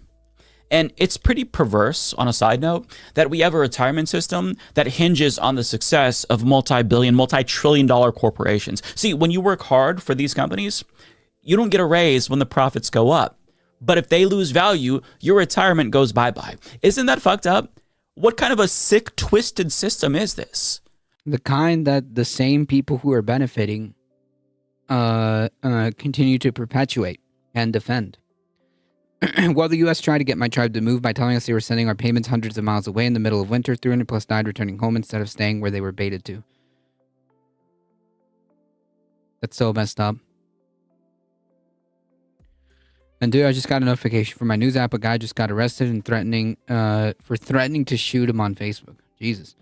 And it's pretty perverse, on a side note, that we have a retirement system that hinges on the success of multi-billion, multi-trillion-dollar corporations. See, when you work hard for these companies, you don't get a raise when the profits go up. But if they lose value, your retirement goes bye-bye. Isn't that fucked up? What kind of a sick, twisted system is this? The kind that the same people who are benefiting continue to perpetuate and defend. While the U.S. tried to get my tribe to move by telling us they were sending our payments hundreds of miles away in the middle of winter, 300 plus died returning home instead of staying where they were baited to. That's so messed up. And dude, I just got a notification from my news app. A guy just got arrested and for threatening to shoot him on Facebook. Jesus.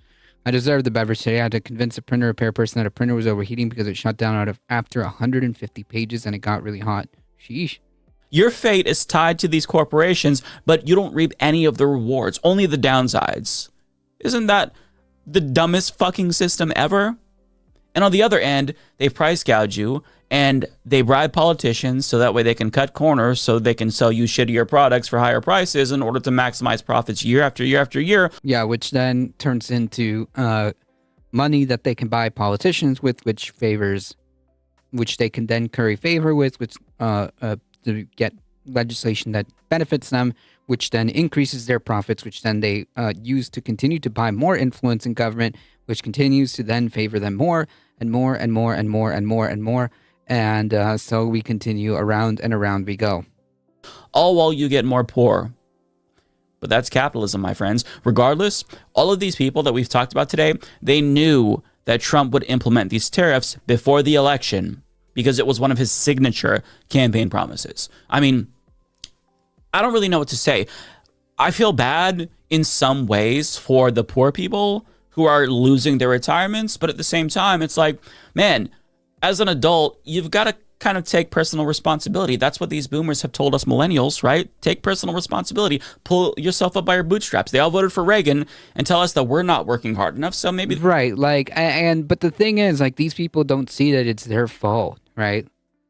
I deserved the beverage today. I had to convince a printer repair person that a printer was overheating because it shut down after 150 pages and it got really hot. Sheesh. Your fate is tied to these corporations, but you don't reap any of the rewards, only the downsides. Isn't that the dumbest fucking system ever? And on the other end, they price gouge you and they bribe politicians so that way they can cut corners so they can sell you shittier products for higher prices in order to maximize profits year after year after year. Yeah, which then turns into money that they can buy politicians with, which they can then curry favor with, which to get legislation that benefits them, which then increases their profits, which then they use to continue to buy more influence in government, which continues to then favor them more and more and more and more and more and more. And so we continue around and around we go. All while you get more poor. But that's capitalism, my friends. Regardless, all of these people that we've talked about today, they knew that Trump would implement these tariffs before the election because it was one of his signature campaign promises. I mean, I don't really know what to say. I feel bad in some ways for the poor people who are losing their retirements, but at the same time, it's like, man, as an adult, you've got to kind of take personal responsibility. That's what these boomers have told us millennials, right? Take personal responsibility. Pull yourself up by your bootstraps. They all voted for Reagan and tell us that we're not working hard enough, so maybe... Right, like, but the thing is, like, these people don't see that it's their fault, right?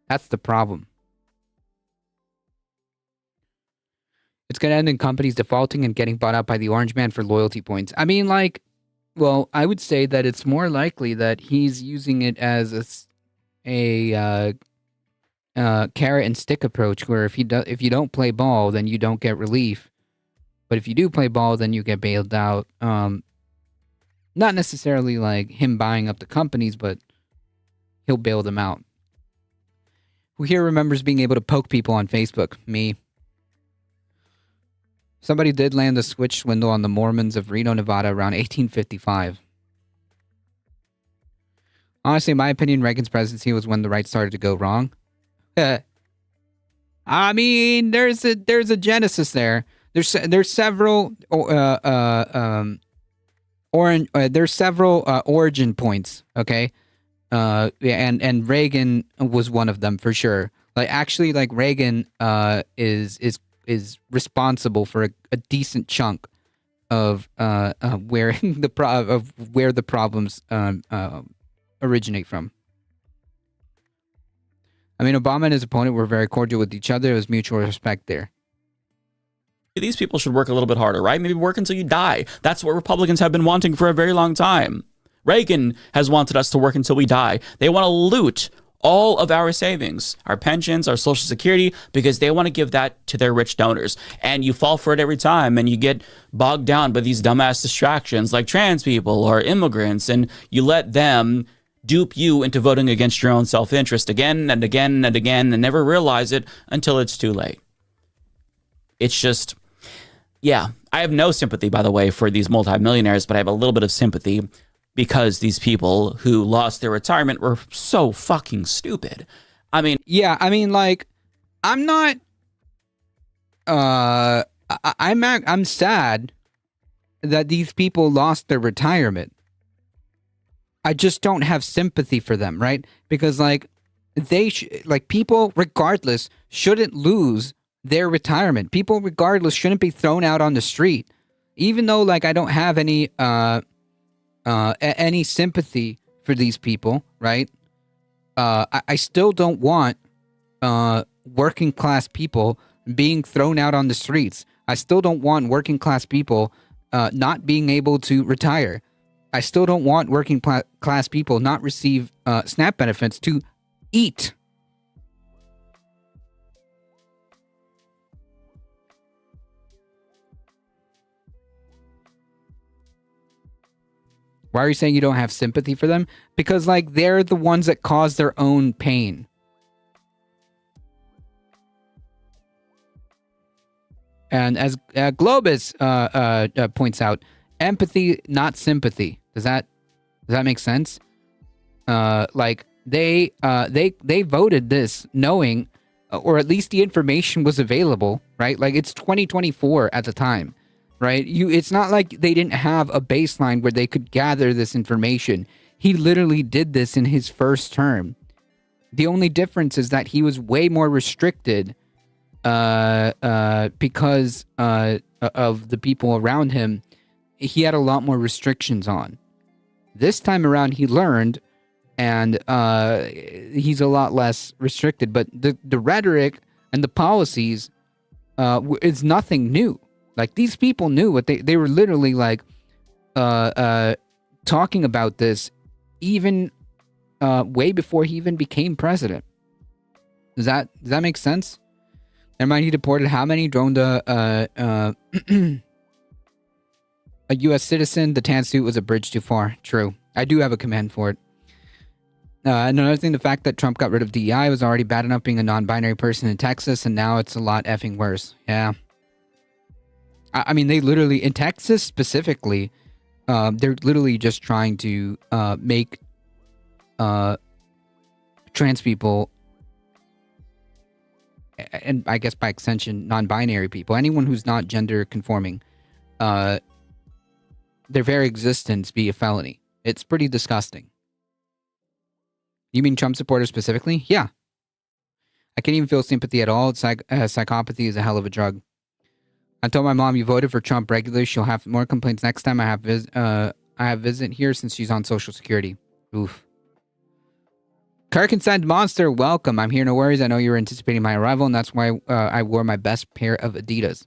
That's the problem. It's going to end in companies defaulting and getting bought out by the orange man for loyalty points. I mean, like, well, I would say that it's more likely that he's using it as a carrot and stick approach, where if you don't play ball, then you don't get relief. But if you do play ball, then you get bailed out. Not necessarily like him buying up the companies, but he'll bail them out. Who here remembers being able to poke people on Facebook? Me. Somebody did land a switch swindle on the Mormons of Reno, Nevada around 1855. Honestly, in my opinion, Reagan's presidency was when the right started to go wrong. I mean, there's a genesis there. There's several origin points. Okay, and Reagan was one of them for sure. Like actually, like Reagan is responsible for a decent chunk of where the problems originate from. I mean, Obama and his opponent were very cordial with each other. There was mutual respect there. These people should work a little bit harder, right? Maybe work until you die. That's what Republicans have been wanting for a very long time. Reagan has wanted us to work until we die. They want to loot all of our savings, our pensions, our social security, because they want to give that to their rich donors. And you fall for it every time, and you get bogged down by these dumbass distractions like trans people or immigrants, and you let them dupe you into voting against your own self-interest again and again and again and never realize it until it's too late. It's just, yeah, I have no sympathy, by the way, for these multimillionaires, but I have a little bit of sympathy because these people who lost their retirement were so fucking stupid. I mean, yeah, I mean, like, I'm not, I'm sad that these people lost their retirement. I just don't have sympathy for them, right? Because, like, people, regardless, shouldn't lose their retirement. People, regardless, shouldn't be thrown out on the street. Even though, like, I don't have any sympathy for these people, right? I still don't want working class people being thrown out on the streets. I still don't want working class people not being able to retire. I still don't want working class people not receive SNAP benefits to eat. Why are you saying you don't have sympathy for them? Because, like, they're the ones that cause their own pain. And as Globus points out, empathy, not sympathy. Does that make sense? Like, they voted this knowing, or at least the information was available, right? Like, it's 2024 at the time. Right? It's not like they didn't have a baseline where they could gather this information. He literally did this in his first term. The only difference is that he was way more restricted because of the people around him. He had a lot more restrictions on. This time around, he learned, and he's a lot less restricted. But the rhetoric and the policies is nothing new. Like, these people knew what they were literally, like, talking about this even way before he even became president. Does that make sense? Never mind, he deported how many? Droned a U.S. citizen. The tan suit was a bridge too far. True. I do have a command for it. And another thing, the fact that Trump got rid of DEI was already bad enough being a non-binary person in Texas, and now it's a lot effing worse. Yeah. I mean, they literally, in Texas specifically, they're literally just trying to make trans people, and I guess by extension, non-binary people, anyone who's not gender conforming, their very existence be a felony. It's pretty disgusting. You mean Trump supporters specifically? Yeah. I can't even feel sympathy at all. Psychopathy is a hell of a drug. I told my mom you voted for Trump regularly. She'll have more complaints next time I have visit here since she's on Social Security. Oof. Kirk inside Monster, welcome. I'm here, no worries. I know you were anticipating my arrival, and that's why I wore my best pair of Adidas.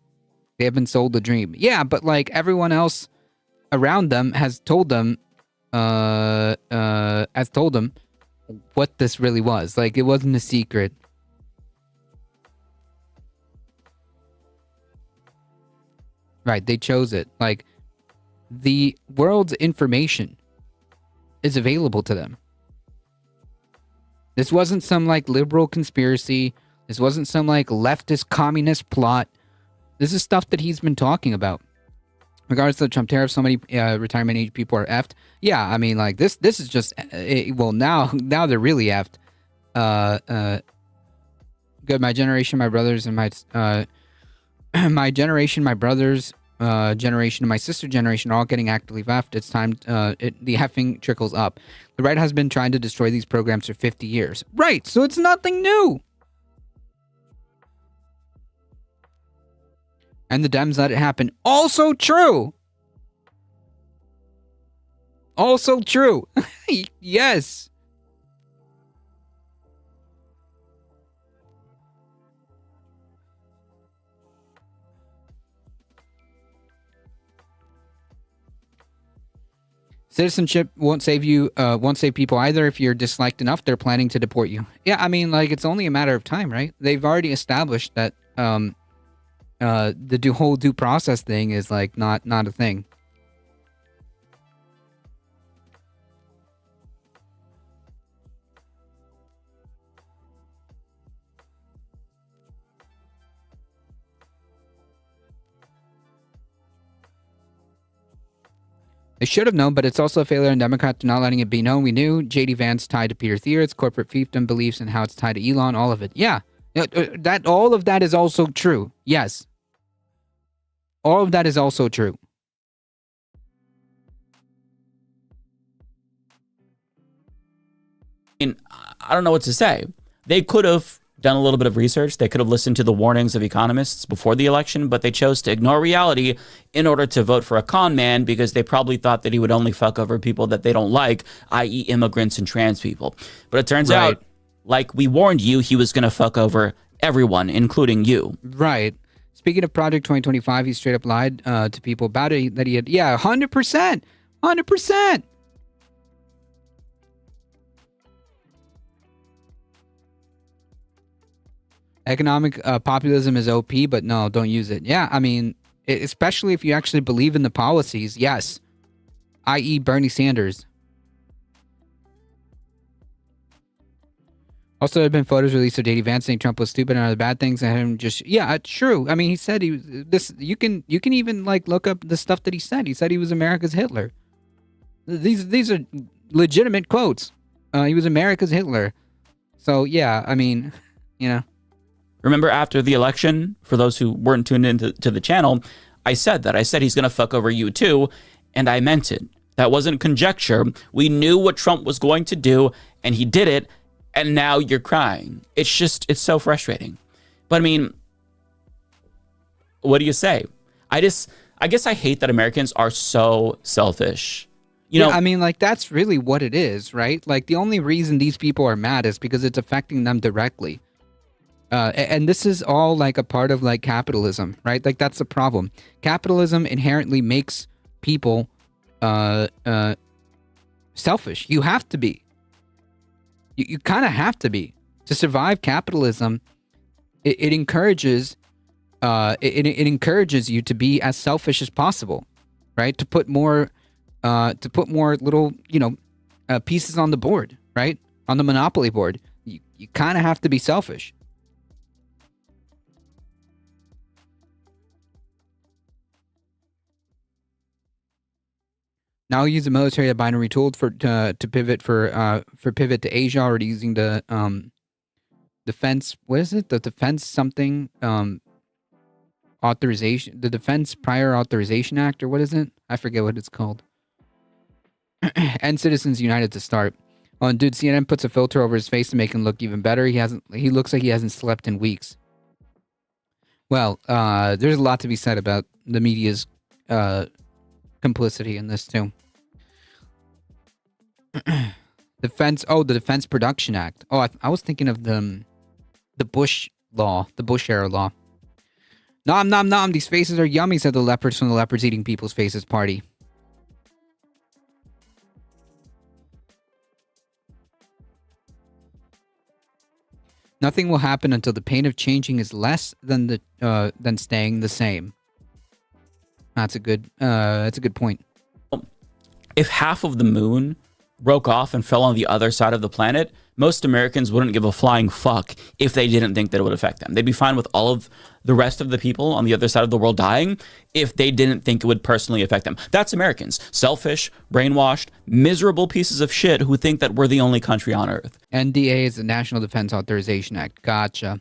They have been sold the dream. Yeah, but, like, everyone else around them has told them what this really was. Like, it wasn't a secret. Right, they chose it. Like, the world's information is available to them. This wasn't some, like, liberal conspiracy. This wasn't some, like, leftist communist plot. This is stuff that he's been talking about. Regardless of the Trump tariff, so many retirement age people are effed. Yeah, I mean, like, this is just, well, now they're really effed. Good, my generation, my brothers, and my generation, my brothers' generation, and my sister generation are all getting actively effed. It's time the effing trickles up. The right has been trying to destroy these programs for 50 years. Right, so it's nothing new. And the Dems let it happen. Also true. Also true. Yes. Citizenship won't save you. Won't save people either. If you're disliked enough, they're planning to deport you. Yeah, I mean, like it's only a matter of time, right? They've already established that the whole due process thing is like not a thing. They should have known, but it's also a failure on Democrats for not letting it be known. We knew J.D. Vance tied to Peter Thiel, its corporate fiefdom beliefs, and how it's tied to Elon. All of it, yeah. That all of that is also true. Yes, all of that is also true. I mean, I don't know what to say. They could have done a little bit of research. They could have listened to the warnings of economists before the election, but they chose to ignore reality in order to vote for a con man because they probably thought that he would only fuck over people that they don't like, i.e. immigrants and trans people. But it turns out, like we warned you, he was going to fuck over everyone, including you. Right. Speaking of Project 2025, he straight up lied to people about it, that he had, 100%. 100%. Economic populism is OP, but no, don't use it. Yeah, I mean, especially if you actually believe in the policies, yes. I.e. Bernie Sanders. Also, there have been photos released of J.D. Vance saying Trump was stupid and other bad things, and him just, yeah, it's true. I mean, he said you can even like look up the stuff that he said. He said he was America's Hitler. These are legitimate quotes. He was America's Hitler. So yeah, I mean, you know. Remember after the election, for those who weren't tuned into the channel, I said he's going to fuck over you too, and I meant it. That wasn't conjecture. We knew what Trump was going to do, and he did it, and now you're crying. It's so frustrating. But I mean, what do you say? I guess I hate that Americans are so selfish. You know, I mean, like, that's really what it is, right? Like, the only reason these people are mad is because it's affecting them directly. And this is all like a part of like capitalism, right? Like that's the problem. Capitalism inherently makes people selfish. You have to be. You kind of have to be to survive capitalism. It encourages it encourages you to be as selfish as possible, right? To put more little pieces on the board, right? On the monopoly board. You kind of have to be selfish. Now use the military that Biden retooled to pivot pivot to Asia, already using the defense. What is it? The defense something authorization. The Defense Prior Authorization Act, or what is it? I forget what it's called. And Citizens United to start. Oh, and dude, CNN puts a filter over his face to make him look even better. He looks like he hasn't slept in weeks. Well, there's a lot to be said about the media's complicity in this too. The Defense Production Act. Oh, I was thinking of the Bush law, the Bush era law. Nom nom nom, these faces are yummy, said the leopards from the Leopards Eating People's Faces party. Nothing will happen until the pain of changing is less than staying the same. That's a good point. If half of the moon broke off and fell on the other side of the planet, most Americans wouldn't give a flying fuck if they didn't think that it would affect them. They'd be fine with all of the rest of the people on the other side of the world dying if they didn't think it would personally affect them. That's Americans. Selfish, brainwashed, miserable pieces of shit who think that we're the only country on earth. NDA is the National Defense Authorization Act. Gotcha.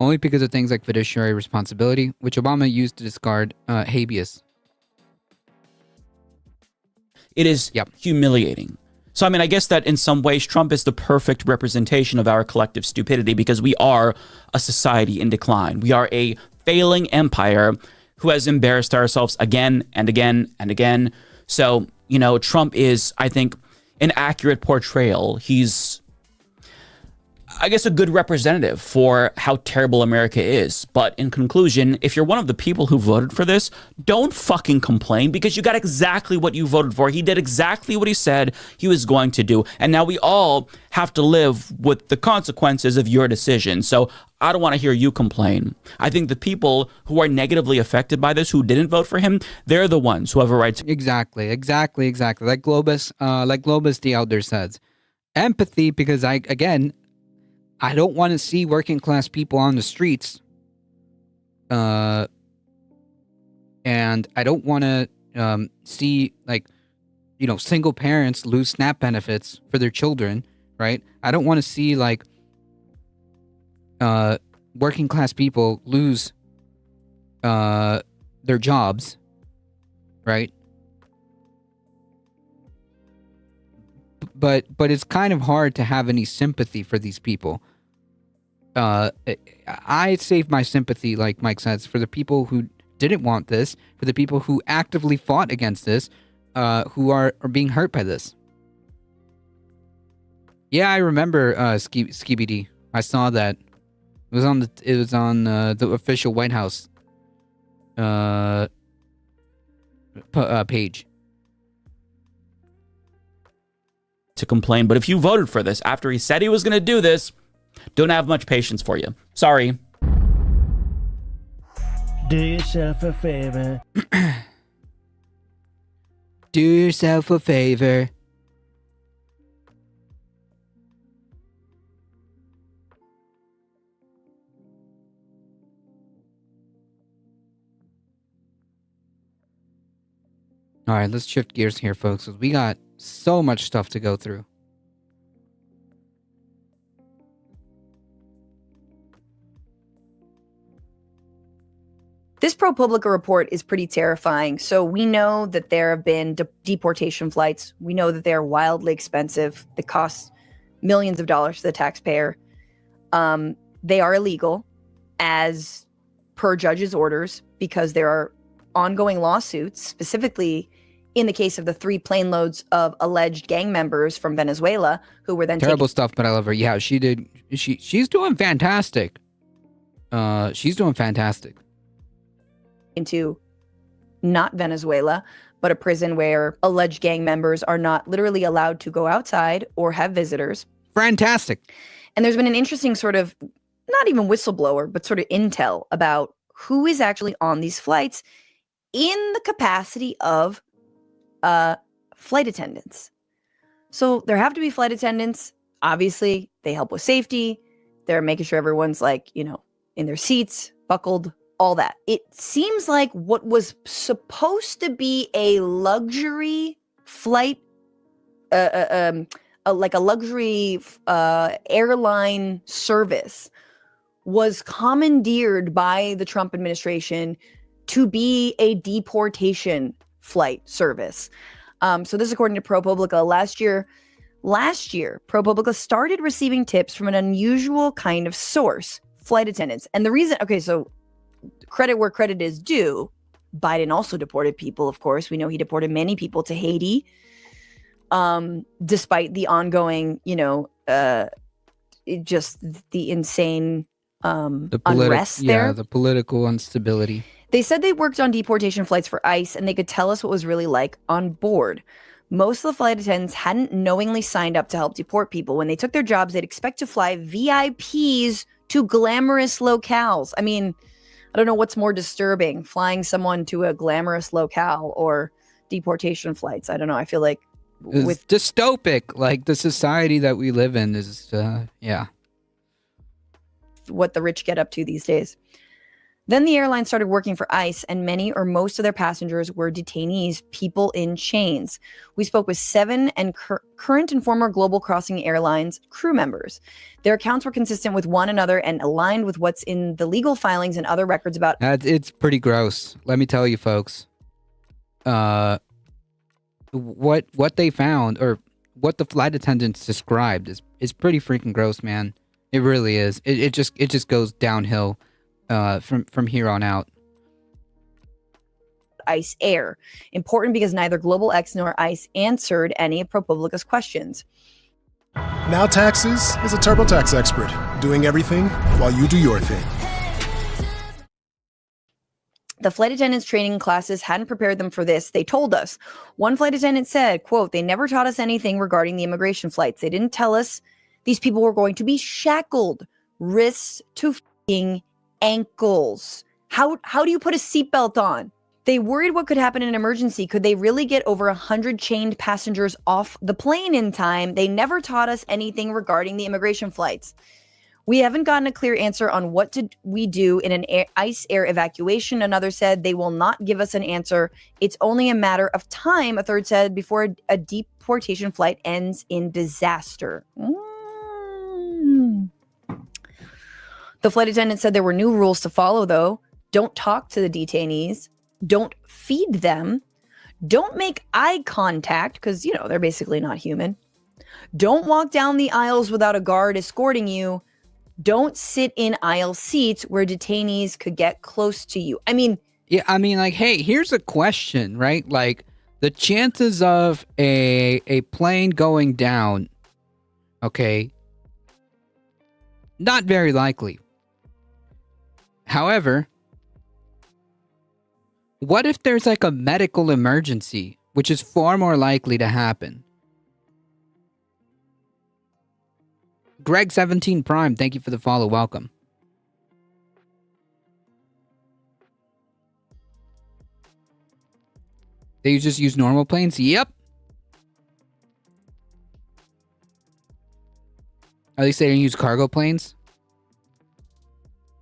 Only because of things like fiduciary responsibility, which Obama used to discard habeas. It is humiliating. So, I mean, I guess that in some ways, Trump is the perfect representation of our collective stupidity because we are a society in decline. We are a failing empire who has embarrassed ourselves again and again and again. So, you know, Trump is, I think, an accurate portrayal. He's... I guess, a good representative for how terrible America is. But in conclusion, if you're one of the people who voted for this, don't fucking complain, because you got exactly what you voted for. He did exactly what he said he was going to do. And now we all have to live with the consequences of your decision. So I don't want to hear you complain. I think the people who are negatively affected by this, who didn't vote for him, they're the ones who have a right to. Exactly. Like Globus the Elder says, empathy, because I don't want to see working class people on the streets. And I don't want to see, like, single parents lose SNAP benefits for their children, right? I don't want to see, like, working class people lose their jobs, right? But it's kind of hard to have any sympathy for these people. I save my sympathy, like Mike says, for the people who didn't want this, for the people who actively fought against this, who are being hurt by this. Yeah, I remember Skibidi. I saw that. It was on the official White House page. To complain, but if you voted for this after he said he was going to do this, don't have much patience for you. Sorry. Do yourself a favor. Do yourself a favor. All right, let's shift gears here, folks, because we got so much stuff to go through. This ProPublica report is pretty terrifying. So we know that there have been deportation flights. We know that they are wildly expensive. They cost millions of dollars to the taxpayer. They are illegal as per judge's orders because there are ongoing lawsuits, specifically in the case of the 3 plane loads of alleged gang members from Venezuela who were then terrible stuff, but I love her. Yeah, she did. She's doing fantastic. She's doing fantastic. Into not Venezuela, but a prison where alleged gang members are not literally allowed to go outside or have visitors. Fantastic. And there's been an interesting sort of, not even whistleblower, but sort of intel about who is actually on these flights in the capacity of flight attendants. So there have to be flight attendants. Obviously, they help with safety. They're making sure everyone's in their seats, buckled, all that. It seems like what was supposed to be a luxury flight, like a luxury airline service, was commandeered by the Trump administration to be a deportation flight service. So this is according to ProPublica. Last year, ProPublica started receiving tips from an unusual kind of source, flight attendants. And the reason, so credit where credit is due, Biden also deported people, of course. We know he deported many people to Haiti, despite the ongoing, just the insane unrest there. Yeah, the political instability. They said they worked on deportation flights for ICE, and they could tell us what was really like on board. Most of the flight attendants hadn't knowingly signed up to help deport people. When they took their jobs, they'd expect to fly VIPs to glamorous locales. I mean, I don't know what's more disturbing, flying someone to a glamorous locale or deportation flights. I don't know. I feel like with dystopic, like the society that we live in is, what the rich get up to these days. Then the airline started working for ICE, and many or most of their passengers were detainees, people in chains. We spoke with 7 and current and former Global Crossing Airlines crew members. Their accounts were consistent with one another and aligned with what's in the legal filings and other records about. It's pretty gross. Let me tell you, folks. What they found, or what the flight attendants described, is pretty freaking gross, man. It really is. It just goes downhill. From here on out. ICE Air. Important because neither Global X nor ICE answered any of ProPublica's questions. Now Taxes is a TurboTax expert, doing everything while you do your thing. The flight attendants training classes hadn't prepared them for this. They told us. One flight attendant said, quote, "They never taught us anything regarding the immigration flights. They didn't tell us these people were going to be shackled, wrists to f***ing ankles. How do you put a seatbelt on? They worried what could happen in an emergency. Could they really get over 100 chained passengers off the plane in time? They never taught us anything regarding the immigration flights. We haven't gotten a clear answer on what did we do in an ICE air evacuation." Another said, "They will not give us an answer. It's only a matter of time," a third said, "before a deportation flight ends in disaster." The flight attendant said there were new rules to follow, though. Don't talk to the detainees. Don't feed them. Don't make eye contact, because, they're basically not human. Don't walk down the aisles without a guard escorting you. Don't sit in aisle seats where detainees could get close to you. Hey, here's a question, right? Like, the chances of a plane going down, okay, not very likely. However, what if there's like a medical emergency, which is far more likely to happen? Greg17 Prime, thank you for the follow. Welcome. They just use normal planes? Yep. At least they didn't use cargo planes.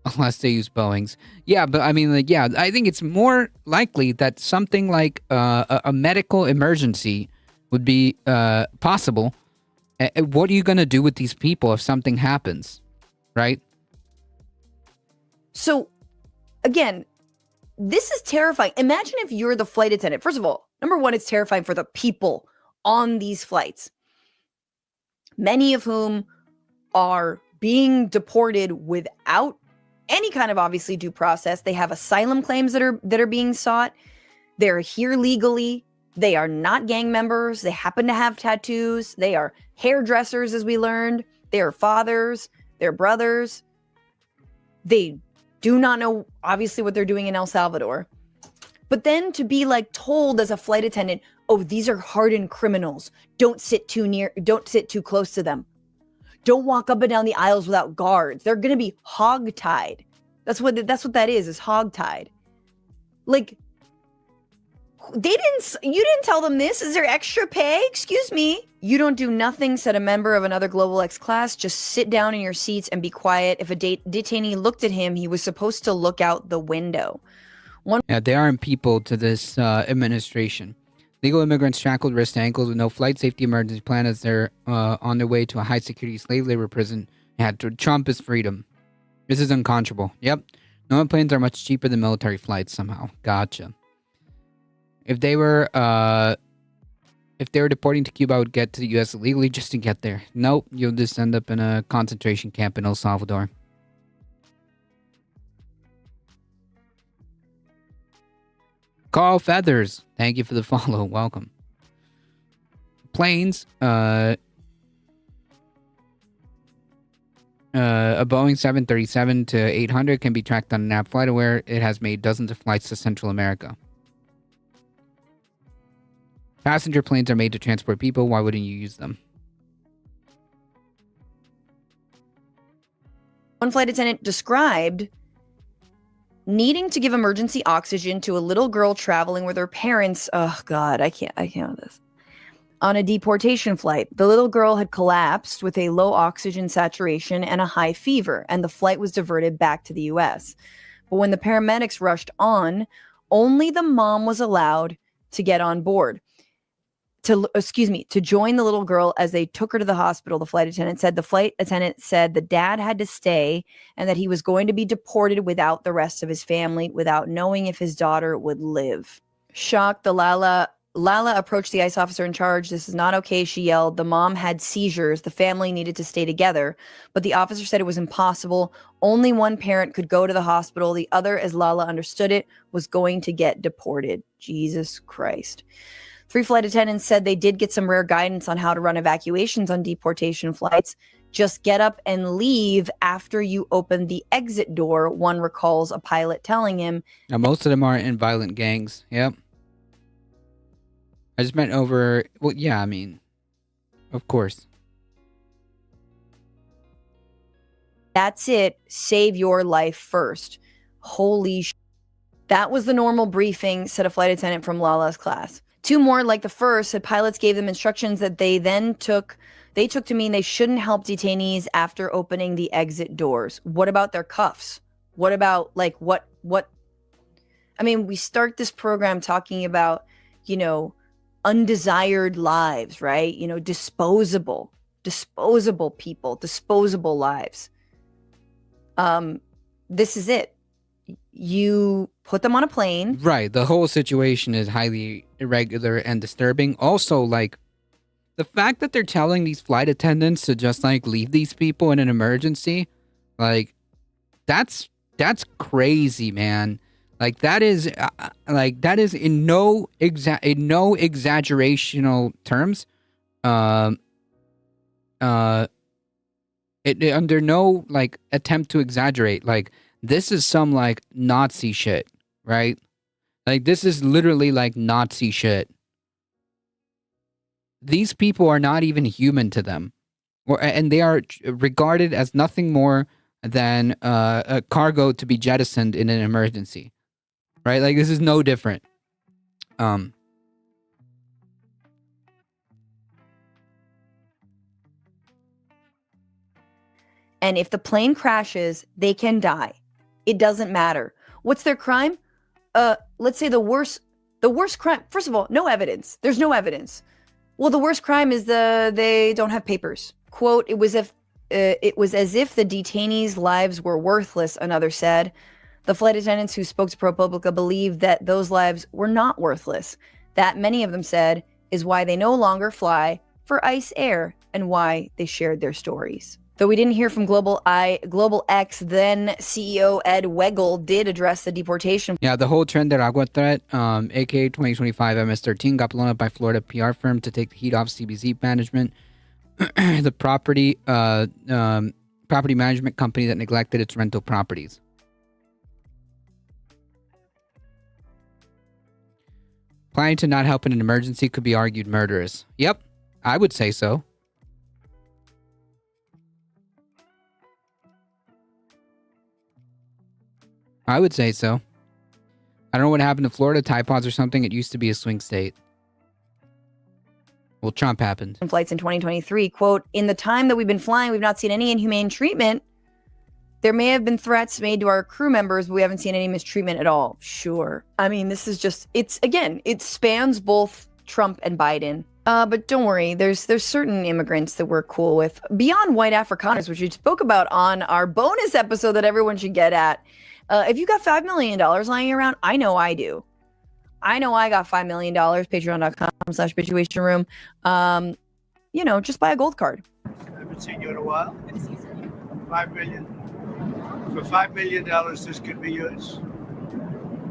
Unless they use Boeings. Yeah, but I think it's more likely that something like a medical emergency would be possible. What are you going to do with these people if something happens, right? So, again, this is terrifying. Imagine if you're the flight attendant. First of all, number one, it's terrifying for the people on these flights, many of whom are being deported without any kind of obviously due process. They have asylum claims that are being sought. They're here legally. They are not gang members. They happen to have tattoos. They are hairdressers, as we learned. They are fathers. They're brothers. They do not know, obviously, what they're doing in El Salvador. But then to be told as a flight attendant, "Oh, these are hardened criminals. Don't sit too near. Don't sit too close to them. Don't walk up and down the aisles without guards. They're going to be hogtied." That's what that is hogtied. You didn't tell them this. Is there extra pay? Excuse me. "You don't do nothing," said a member of another Global X class. "Just sit down in your seats and be quiet." If a detainee looked at him, he was supposed to look out the window. They aren't people to this administration. Legal immigrants shackled wrists to ankles with no flight safety emergency plan as they're on their way to a high-security slave labor prison. Trump is freedom. This is unconscionable. Yep. Normal planes are much cheaper than military flights somehow. Gotcha. If they were deporting to Cuba, I would get to the U.S. illegally just to get there. Nope. You'll just end up in a concentration camp in El Salvador. Carl Feathers, thank you for the follow. Welcome. Planes, a Boeing 737-800 can be tracked on an app, FlightAware. It has made dozens of flights to Central America. Passenger planes are made to transport people. Why wouldn't you use them? One flight attendant described needing to give emergency oxygen to a little girl traveling with her parents. Oh God, I can't with this. On a deportation flight, the little girl had collapsed with a low oxygen saturation and a high fever, and the flight was diverted back to the US. But when the paramedics rushed on, only the mom was allowed to get on board. To join the little girl as they took her to the hospital. The flight attendant said the dad had to stay and that he was going to be deported without the rest of his family, without knowing if his daughter would live. Shocked, Lala approached the ICE officer in charge. "This is not okay," she yelled. "The mom had seizures. The family needed to stay together." But the officer said it was impossible. Only one parent could go to the hospital. The other, as Lala understood it, was going to get deported. Jesus Christ. 3 flight attendants said they did get some rare guidance on how to run evacuations on deportation flights. Just get up and leave after you open the exit door, one recalls a pilot telling him. Now, most of them are in violent gangs. Yep. I just meant over... Well, yeah, I mean... Of course. That's it. Save your life first. Holy sh! That was the normal briefing, said a flight attendant from Lala's class. 2 more, like the first, said pilots gave them instructions that they took to mean they shouldn't help detainees after opening the exit doors. What about their cuffs? What about, like, what? I mean, we start this program talking about, you know, undesired lives, right? You know, disposable people, disposable lives. This is it. You put them on a plane. Right. The whole situation is highly irregular and disturbing. Also, like, the fact that they're telling these flight attendants to just, like, leave these people in an emergency, like, that's crazy, man. Like, that is in no exaggerational terms, under no, like, attempt to exaggerate. Like, this is some, like, Nazi shit, right? Like, this is literally, like, Nazi shit. These people are not even human to them. And they are regarded as nothing more than a cargo to be jettisoned in an emergency. Right? Like, this is no different. And if the plane crashes, they can die. It doesn't matter. What's their crime? Let's say the worst crime. First of all, no evidence. There's no evidence. Well, the worst crime is they don't have papers. Quote, it was as if the detainees' lives were worthless, another said. The flight attendants who spoke to ProPublica believed that those lives were not worthless. That, many of them said, is why they no longer fly for ICE Air and why they shared their stories. Though we didn't hear from Global X, then CEO Ed Wegel did address the deportation. Yeah, the whole Tren de Aragua threat, aka 2025 MS-13, got blown up by Florida PR firm to take the heat off CBZ management, the property management company that neglected its rental properties. Planning to not help in an emergency could be argued murderous. Yep, I would say so. I would say so. I don't know what happened to Florida, Tide Pods or something. It used to be a swing state. Well, Trump happened. Flights in 2023, quote, in the time that we've been flying, we've not seen any inhumane treatment. There may have been threats made to our crew members, but we haven't seen any mistreatment at all. Sure. I mean, this is just, it spans both Trump and Biden. But don't worry, there's certain immigrants that we're cool with. Beyond white Afrikaners, which we spoke about on our bonus episode that everyone should get at. If you got $5 million lying around, I know I do. I know I got $5 million, patreon.com/situationroom. You know, just buy a gold card. I haven't seen you in a while. $5 million. For $5 million, this could be yours.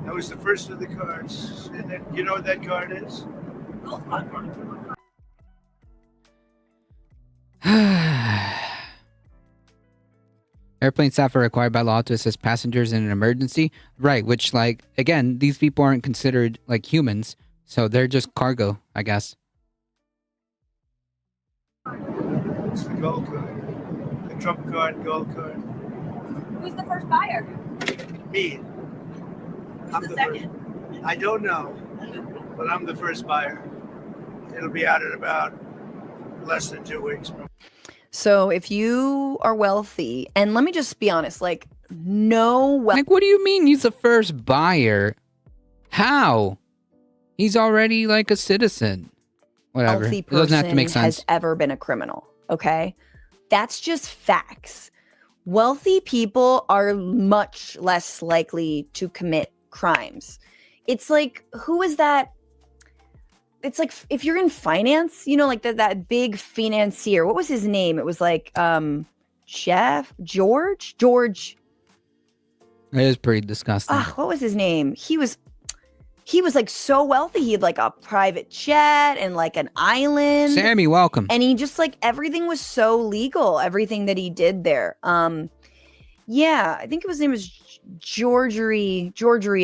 That was the first of the cards. And then, you know what that card is? Airplane staff are required by law to assist passengers in an emergency. Right, which, like, again, these people aren't considered, like, humans. So they're just cargo, I guess. It's the gold card. The Trump card, gold card. Who's the first buyer? Me. I'm the second. I don't know, but I'm the first buyer. It'll be out in about less than 2 weeks. So if you are wealthy, and let me just be honest, like, like, what do you mean he's the first buyer? How? He's already, like, a citizen. Whatever. Wealthy It doesn't have to make person sense. has ever been a criminal, okay? That's just facts. Wealthy people are much less likely to commit crimes. It's like, who is that? It's like, if you're in finance, you know, like that big financier, what was his name? It was like George. It is pretty disgusting. What was his name? He was he was like so wealthy. He had like a private jet and like an island. Sammy, welcome. And he just like everything was so legal, everything that he did there. Yeah, I think his name was Georgery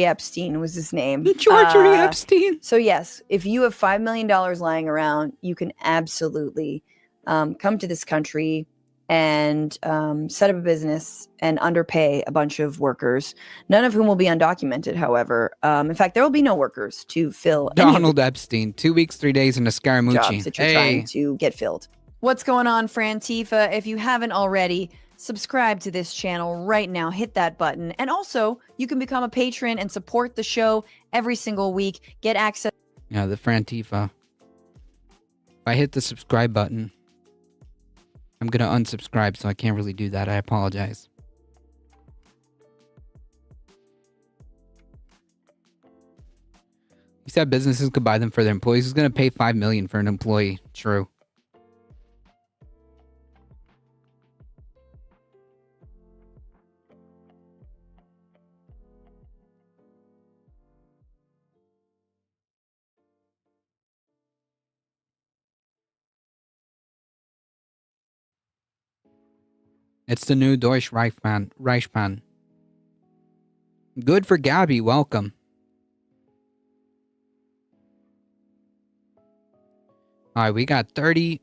Epstein was his name. Georgery Epstein. So yes, if you have $5 million lying around, you can absolutely come to this country and set up a business and underpay a bunch of workers, none of whom will be undocumented, however. In fact, there will be no workers to fill Donald Epstein, 2 weeks, 3 days in a Scaramucci. jobs that you're trying to get filled. What's going on, Frantifa? If you haven't already, subscribe to this channel right now. Hit that button. And also, you can become a patron and support the show every single week. Get access. Yeah, the Frantifa. If I hit the subscribe button, I'm going to unsubscribe, so I can't really do that. I apologize. He said businesses could buy them for their employees. He's going to pay $5 million for an employee. True. It's the new Deutsche Reichsbahn. Good for Gabby. Welcome. All right, we got 30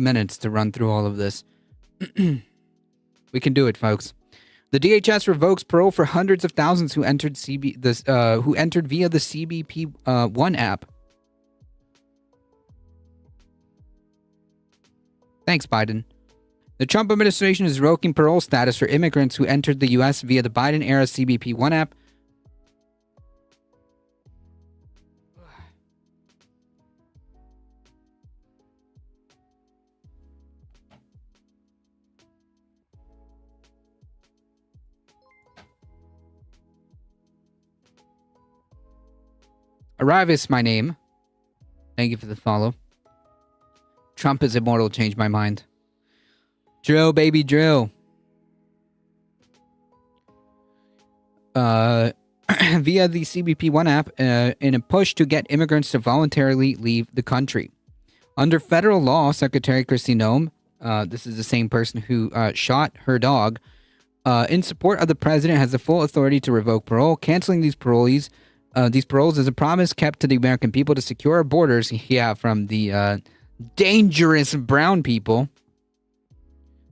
minutes to run through all of this. We can do it, folks. The DHS revokes parole for hundreds of thousands who entered via the CBP One app. Thanks, Biden. The Trump administration is revoking parole status for immigrants who entered the U.S. via the Biden-era CBP One app. Arrivis, my name. Thank you for the follow. Trump is immortal. Changed my mind. Drill, baby, drill. Via the CBP One app, in a push to get immigrants to voluntarily leave the country. Under federal law, Secretary Kristi Noem, this is the same person who shot her dog, in support of the president, has the full authority to revoke parole. Canceling these paroles is a promise kept to the American people to secure our borders, from the dangerous brown people.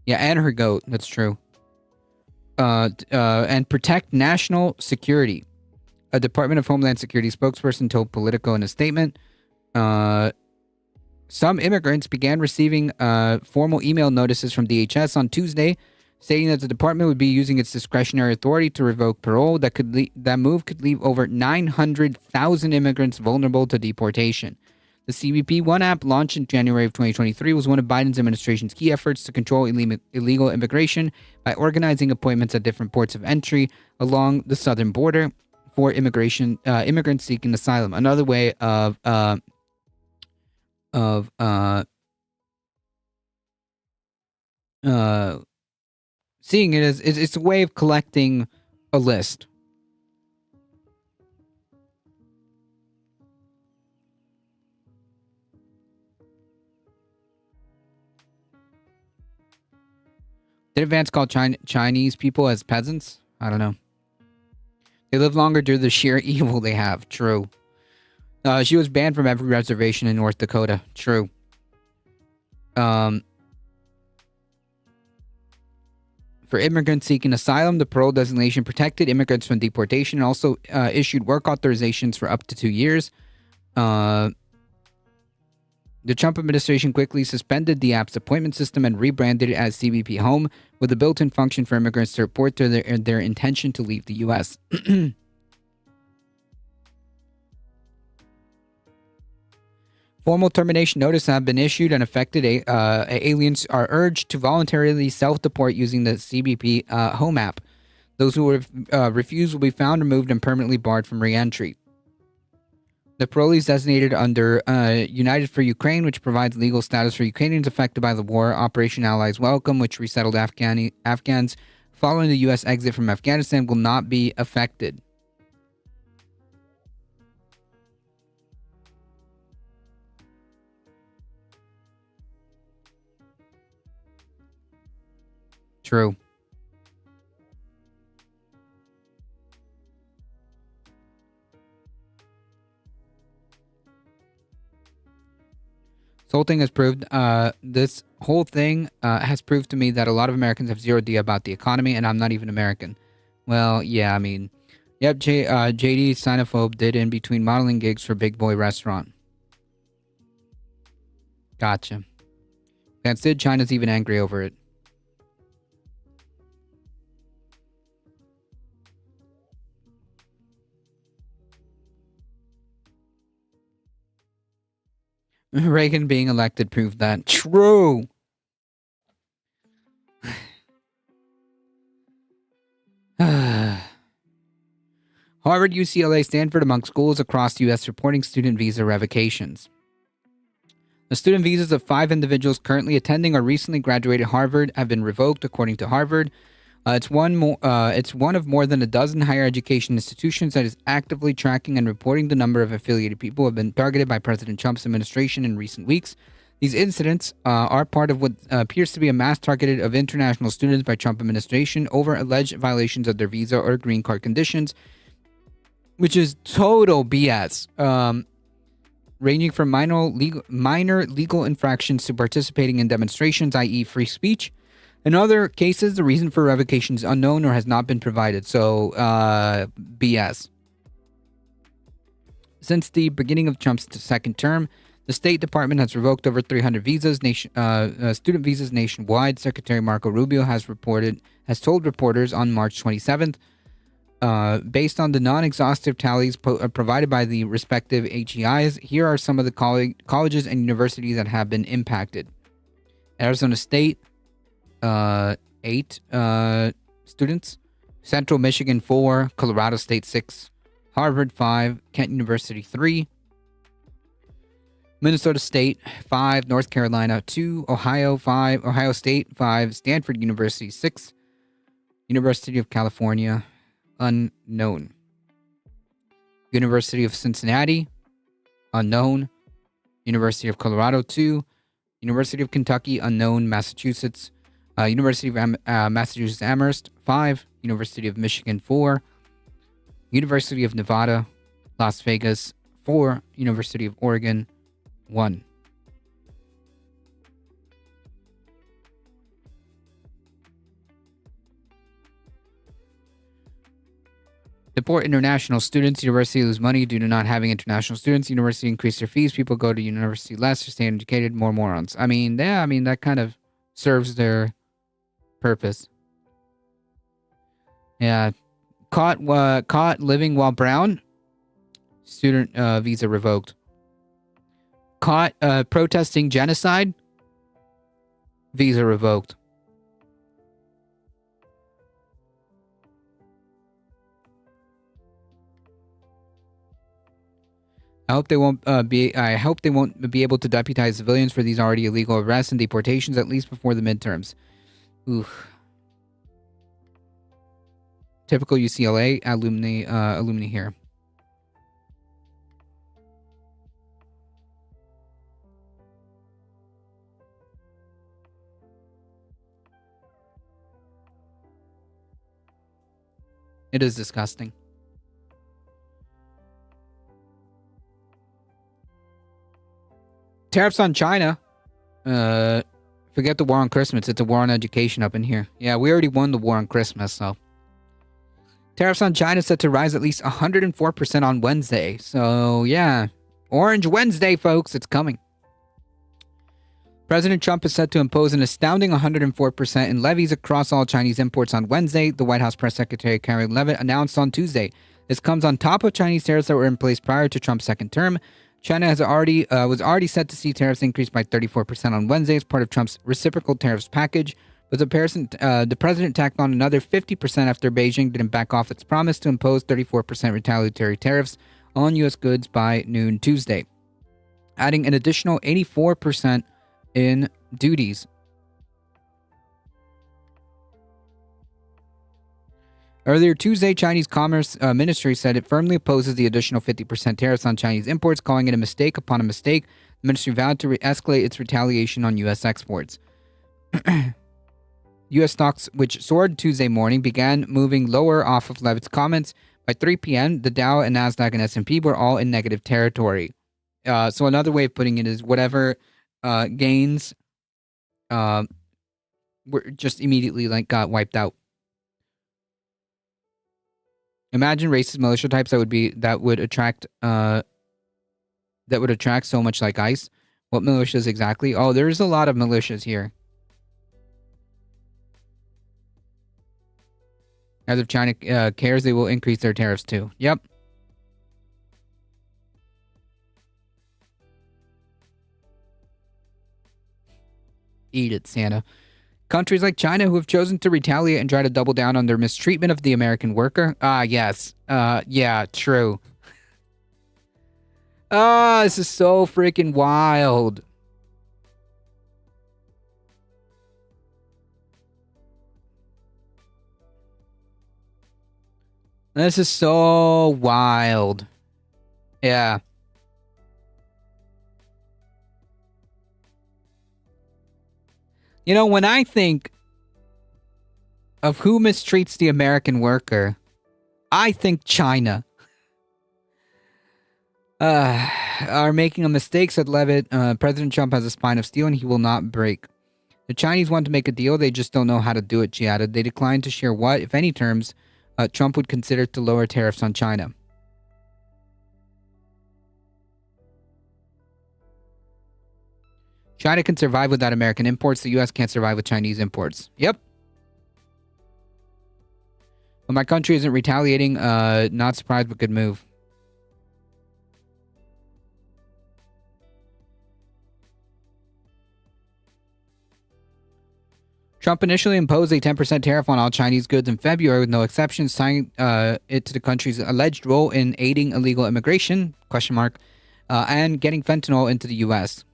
Yeah, and her goat. That's true. And protect national security. A Department of Homeland Security spokesperson told Politico in a statement, some immigrants began receiving formal email notices from DHS on Tuesday, stating that the department would be using its discretionary authority to revoke parole. That move could leave over 900,000 immigrants vulnerable to deportation. The CBP One app, launched in January of 2023, was one of Biden's administration's key efforts to control illegal immigration by organizing appointments at different ports of entry along the southern border for immigrants seeking asylum. Another way of seeing it as it's a way of collecting a list. Did Vance call Chinese people as peasants? I don't know. They live longer due to the sheer evil they have. True. She was banned from every reservation in North Dakota. True. For immigrants seeking asylum, the parole designation protected immigrants from deportation and also issued work authorizations for up to 2 years. The Trump administration quickly suspended the app's appointment system and rebranded it as CBP Home, with a built-in function for immigrants to report to their intention to leave the U.S. Formal termination notices have been issued, and affected aliens are urged to voluntarily self-deport using the CBP Home app. Those who refuse will be found, removed, and permanently barred from re-entry. The parolees designated under United for Ukraine, which provides legal status for Ukrainians affected by the war, Operation Allies Welcome, which resettled Afghans following the U.S. exit from Afghanistan, will not be affected. True. This whole thing has proved, this whole thing has proved to me that a lot of Americans have zero idea about the economy, and I'm not even American. Well, yeah, I mean, yep, JD Sinophobe did in between modeling gigs for Big Boy Restaurant. Gotcha. That's it. China's even angry over it. Reagan being elected proved that. True. Harvard, UCLA, Stanford among schools across the U.S. reporting student visa revocations. The student visas of 5 individuals currently attending or recently graduated Harvard have been revoked, according to Harvard. It's one of more than a dozen higher education institutions that is actively tracking and reporting the number of affiliated people who have been targeted by President Trump's administration in recent weeks. These incidents are part of what appears to be a mass targeted of international students by Trump administration over alleged violations of their visa or green card conditions, which is total BS. Ranging from minor legal infractions to participating in demonstrations, i.e. free speech. In other cases, the reason for revocation is unknown or has not been provided. So, BS. Since the beginning of Trump's second term, the State Department has revoked over 300 visas, student visas nationwide. Secretary Marco Rubio has told reporters on March 27th, based on the non-exhaustive tallies provided by the respective HEIs, here are some of the colleges and universities that have been impacted. Arizona State, 8 students. Central Michigan, 4. Colorado State, 6. Harvard, 5. Kent University, 3. Minnesota State, 5. North Carolina, 2. Ohio, 5. Ohio State, 5. Stanford University, 6. University of California, unknown. University of Cincinnati, unknown. University of Colorado, 2. University of Kentucky, unknown. Massachusetts, University of Massachusetts Amherst, 5. University of Michigan, 4. University of Nevada, Las Vegas, 4. University of Oregon, 1. Deport international students. University lose money due to not having international students. University increase their fees. People go to university less to stay educated. More morons. I mean, yeah, that kind of serves their purpose. Yeah. Caught living while brown. Student visa revoked. Caught protesting genocide. Visa revoked. I hope they won't be able to deputize civilians for these already illegal arrests and deportations, at least before the midterms. Oof. Typical UCLA alumni here. It is disgusting. Tariffs on China. Forget the war on Christmas. It's a war on education up in here. Yeah, we already won the war on Christmas, so. Tariffs on China set to rise at least 104% on Wednesday. So, yeah. Orange Wednesday, folks. It's coming. President Trump is set to impose an astounding 104% in levies across all Chinese imports on Wednesday, the White House Press Secretary Karen Leavitt announced on Tuesday. This comes on top of Chinese tariffs that were in place prior to Trump's second term. China was already set to see tariffs increase by 34% on Wednesday as part of Trump's reciprocal tariffs package. But the president tacked on another 50% after Beijing didn't back off its promise to impose 34% retaliatory tariffs on U.S. goods by noon Tuesday, adding an additional 84% in duties. Earlier Tuesday, Chinese Commerce Ministry said it firmly opposes the additional 50% tariffs on Chinese imports, calling it a mistake upon a mistake. The ministry vowed to escalate its retaliation on U.S. exports. U.S. stocks, which soared Tuesday morning, began moving lower off of Levitt's comments. By 3 p.m., the Dow and Nasdaq and S&P were all in negative territory. So another way of putting it is whatever gains were just immediately got wiped out. Imagine racist militia types that would attract so much like ICE. What militias exactly? Oh, there's a lot of militias here. As if China cares, they will increase their tariffs too. Yep. Eat it, Santa. Countries like China who have chosen to retaliate and try to double down on their mistreatment of the American worker. Yes. Yeah, true. This is so freaking wild. This is so wild. Yeah. You know, when I think of who mistreats the American worker, I think China are making a mistake, said Levitt. President Trump has a spine of steel and he will not break. The Chinese want to make a deal, they just don't know how to do it, she added. They declined to share what, if any, terms Trump would consider to lower tariffs on China. China can survive without American imports. The U.S. can't survive with Chinese imports. Yep. But my country isn't retaliating. Not surprised, but good move. Trump initially imposed a 10% tariff on all Chinese goods in February with no exceptions, tying it to the country's alleged role in aiding illegal immigration, and getting fentanyl into the U.S.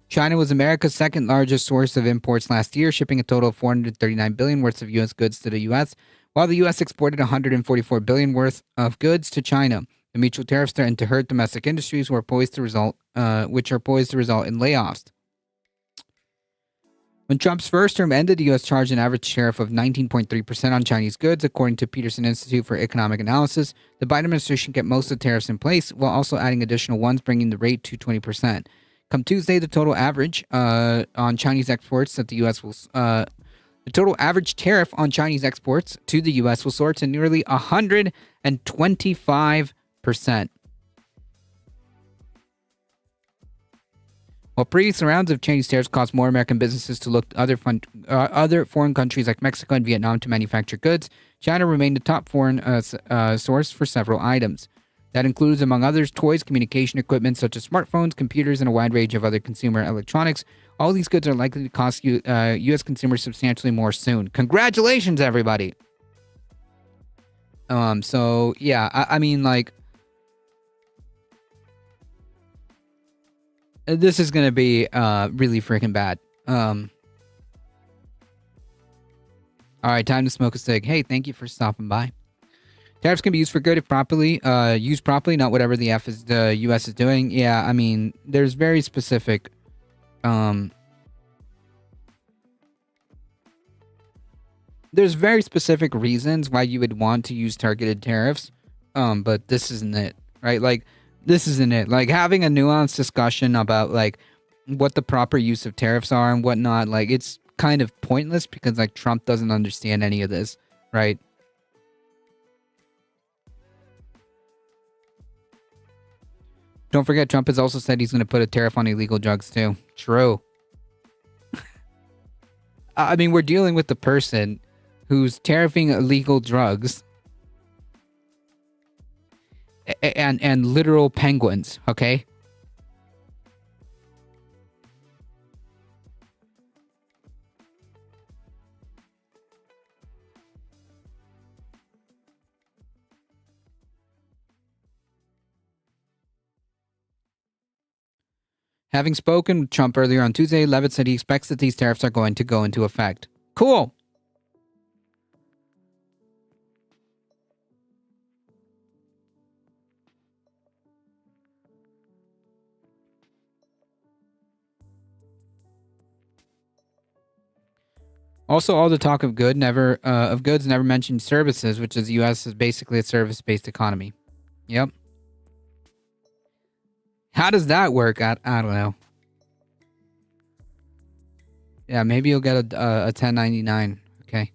China was America's second largest source of imports last year, shipping a total of $439 billion worth of U.S. goods to the U.S., while the U.S. exported $144 billion worth of goods to China. The mutual tariffs threaten to hurt domestic industries, which are poised to result in layoffs. When Trump's first term ended, the U.S. charged an average tariff of 19.3% on Chinese goods, according to Peterson Institute for Economic Analysis. The Biden administration kept most of the tariffs in place, while also adding additional ones, bringing the rate to 20%. Come Tuesday, the total average on Chinese exports that the U.S. will the total average tariff on Chinese exports to the U.S. will soar to nearly 125%. While previous rounds of Chinese tariffs caused more American businesses to look to other foreign countries like Mexico and Vietnam to manufacture goods, China remained the top foreign source for several items. That includes, among others, toys, communication equipment such as smartphones, computers, and a wide range of other consumer electronics. All these goods are likely to cost U.S. consumers substantially more soon. Congratulations, everybody! So, yeah, I mean, like, this is going to be really freaking bad. All right, time to smoke a cig. Hey, thank you for stopping by. Tariffs can be used for good if used properly, not whatever the U.S. is doing. Yeah, I mean, there's very specific, reasons why you would want to use targeted tariffs, but this isn't it, right? Like, this isn't it. Like, having a nuanced discussion about, like, what the proper use of tariffs are and whatnot, like, it's kind of pointless because, like, Trump doesn't understand any of this, right? Don't forget, Trump has also said he's going to put a tariff on illegal drugs, too. True. I mean, we're dealing with the person who's tariffing illegal drugs and literal penguins, okay? Having spoken with Trump earlier on Tuesday, Levitt said he expects that these tariffs are going to go into effect. Cool. Also, all the talk of goods never mentioned services, which is the U.S. is basically a service-based economy. Yep. How does that work? I don't know. Yeah, maybe you'll get a 1099. Okay.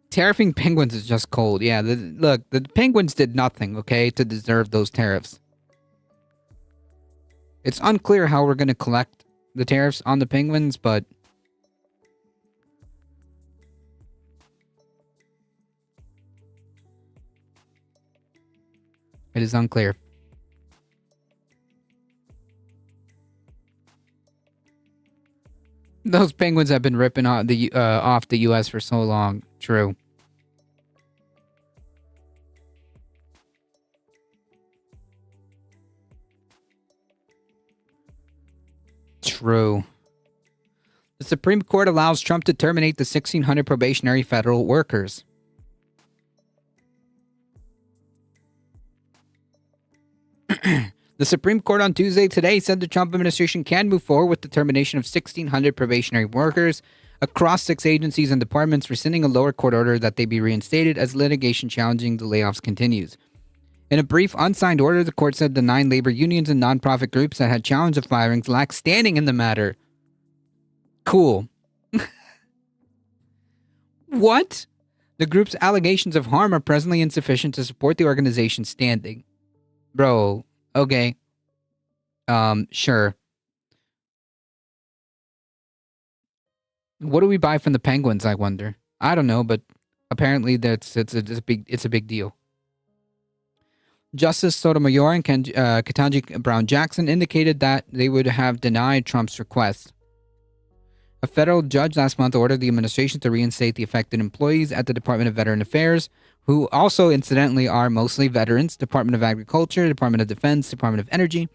Tariffing penguins is just cold. Yeah, look, the penguins did nothing, okay, to deserve those tariffs. It's unclear how we're going to collect the tariffs on the penguins, but it is unclear. Those penguins have been ripping off the U.S. for so long. True. True. The Supreme Court allows Trump to terminate the 1,600 probationary federal workers. The Supreme Court on Tuesday today said the Trump administration can move forward with the termination of 1,600 probationary workers across 6 agencies and departments, rescinding a lower court order that they be reinstated as litigation challenging the layoffs continues. In a brief, unsigned order, the court said the 9 labor unions and nonprofit groups that had challenged the firings lack standing in the matter. Cool. What? The group's allegations of harm are presently insufficient to support the organization's standing. Bro, okay. Sure. What do we buy from the penguins, I wonder? I don't know, but apparently it's a big deal. Justice Sotomayor and Ketanji Brown Jackson indicated that they would have denied Trump's request. A federal judge last month ordered the administration to reinstate the affected employees at the Department of Veteran Affairs, who also incidentally are mostly veterans, Department of Agriculture, Department of Defense, Department of Energy,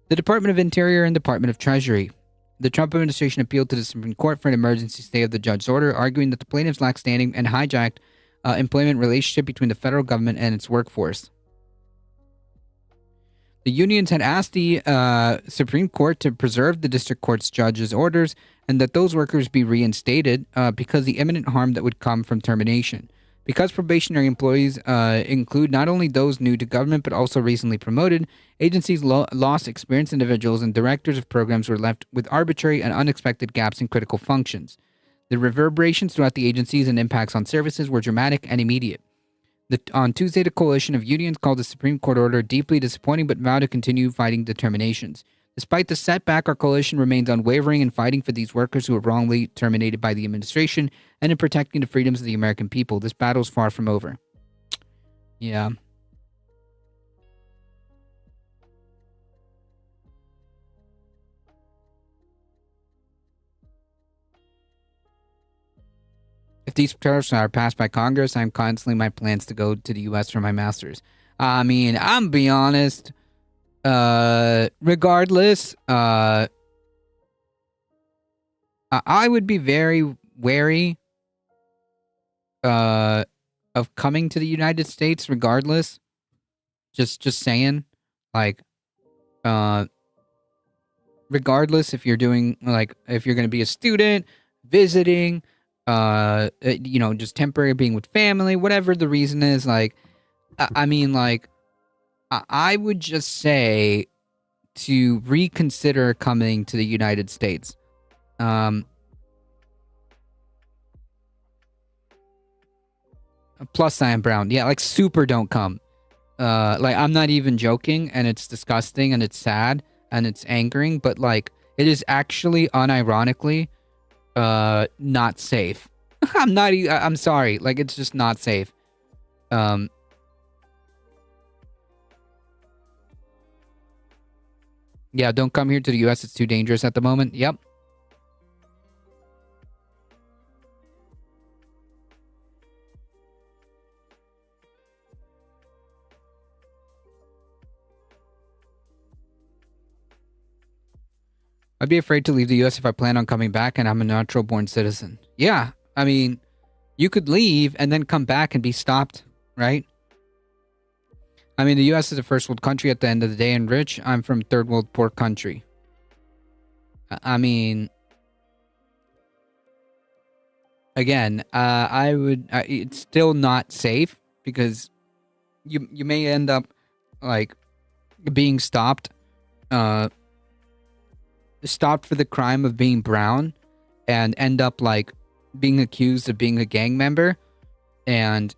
the Department of Interior, and Department of Treasury. The Trump administration appealed to the Supreme Court for an emergency stay of the judge's order, arguing that the plaintiffs lack standing and hijacked employment relationship between the federal government and its workforce. The unions had asked the Supreme Court to preserve the district court's judge's orders and that those workers be reinstated because the imminent harm that would come from termination. Because probationary employees include not only those new to government but also recently promoted, agencies lost experienced individuals and directors of programs were left with arbitrary and unexpected gaps in critical functions. The reverberations throughout the agencies and impacts on services were dramatic and immediate. On Tuesday, the coalition of unions called the Supreme Court order deeply disappointing but vowed to continue fighting the terminations. Despite the setback, our coalition remains unwavering in fighting for these workers who were wrongly terminated by the administration and in protecting the freedoms of the American people. This battle is far from over. Yeah. If these tariffs are passed by Congress, I'm canceling my plans to go to the U.S. for my master's. I mean, I'm be honest. Regardless, I would be very wary of coming to the United States regardless. Just saying. Like, regardless if you're doing, like, if you're going to be a student, visiting, just temporary being with family, whatever the reason is, like, I mean, like, I would just say to reconsider coming to the United States. Plus I am brown. Yeah, like, super don't come. Like, I'm not even joking, and it's disgusting, and it's sad, and it's angering, but, like, it is actually unironically not safe. I'm sorry. Like, it's just not safe. Yeah, don't come here to the U.S. It's too dangerous at the moment. Yep. I'd be afraid to leave the U.S. if I plan on coming back and I'm a natural-born citizen. Yeah, I mean, you could leave and then come back and be stopped, right? I mean, the U.S. is a first world country at the end of the day and rich. I'm from third world poor country. I mean, again, I would. It's still not safe because you may end up like being stopped stopped for the crime of being brown and end up like being accused of being a gang member, and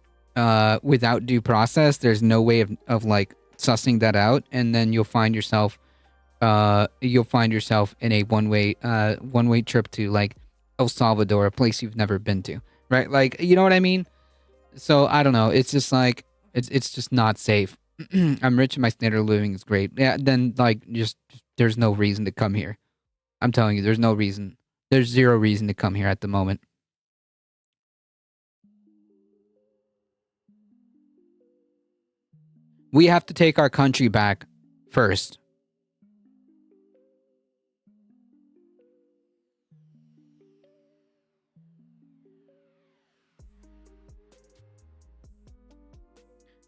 without due process there's no way of like sussing that out, and then you'll find yourself in a one-way trip to like El Salvador, a place you've never been to, right? Like, you know what I mean? So I don't know, it's just like it's just not safe. I'm rich and my standard of living is great. Yeah, then like just there's no reason to come here. I'm telling you, there's no reason. There's zero reason to come here at the moment. We have to take our country back first.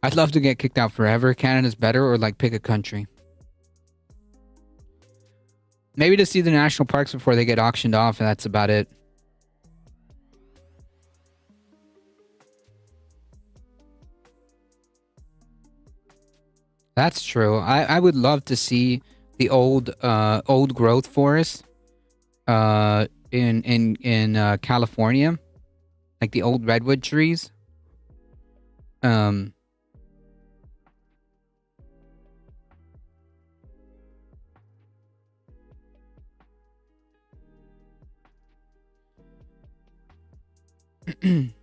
I'd love to get kicked out forever. Canada's better, or like pick a country. Maybe to see the national parks before they get auctioned off, and that's about it. That's true. I would love to see the old growth forest in California, like the old redwood trees. They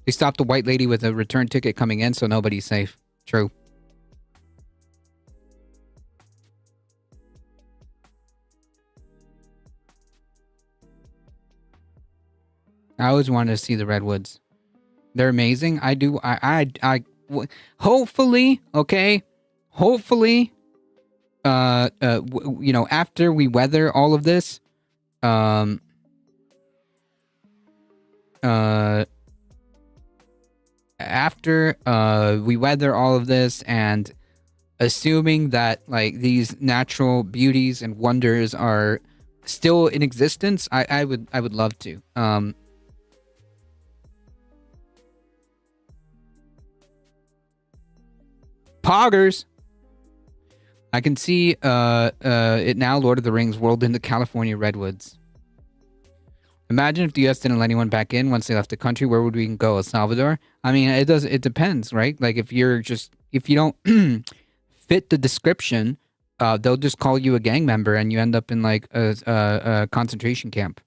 stopped the white lady with a return ticket coming in, so nobody's safe. True. I always wanted to see the redwoods. They're amazing. I do. Hopefully, okay. Hopefully, you know, after we weather all of this, after we weather all of this, and assuming that like these natural beauties and wonders are still in existence, I would love to. Poggers. I can see it now. Lord of the Rings world in the California redwoods. Imagine if the U.S. didn't let anyone back in once they left the country. Where would we go? El Salvador? I mean, it depends, right? Like if you don't fit the description, they'll just call you a gang member and you end up in like a concentration camp.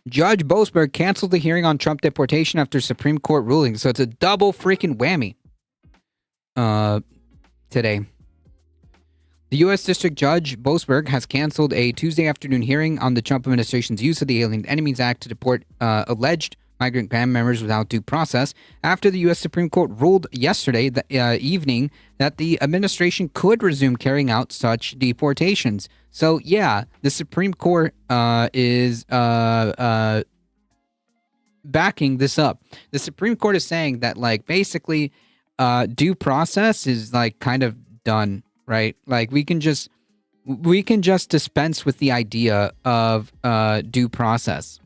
Judge Boasberg canceled the hearing on Trump deportation after Supreme Court ruling. So it's a double freaking whammy. Today. The U.S. District Judge Boasberg has canceled a Tuesday afternoon hearing on the Trump administration's use of the Alien Enemies Act to deport alleged migrant gang members without due process after the U.S. Supreme Court ruled yesterday evening that the administration could resume carrying out such deportations. So, yeah, the Supreme Court is backing this up. The Supreme Court is saying that, like, basically due process is, like, kind of done, right? Like, we can just dispense with the idea of due process.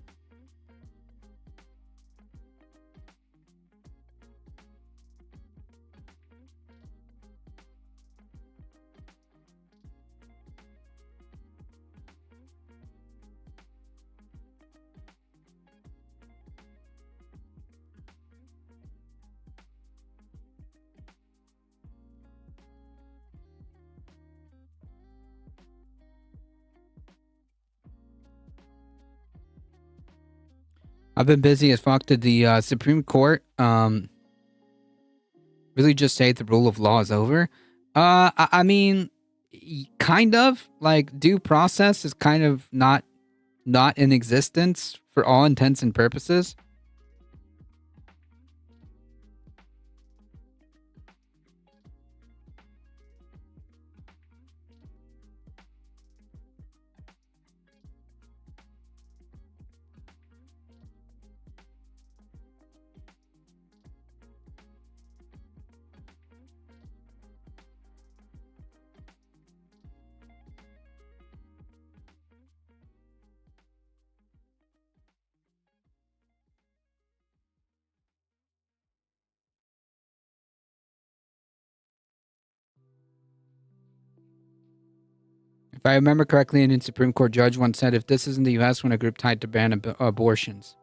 I've been busy as fuck. Did the Supreme Court really just say the rule of law is over? I mean, kind of. Like, due process is kind of not in existence for all intents and purposes. If I remember correctly, an Supreme Court judge once said, if this isn't the U.S., when a group tried to ban abortions.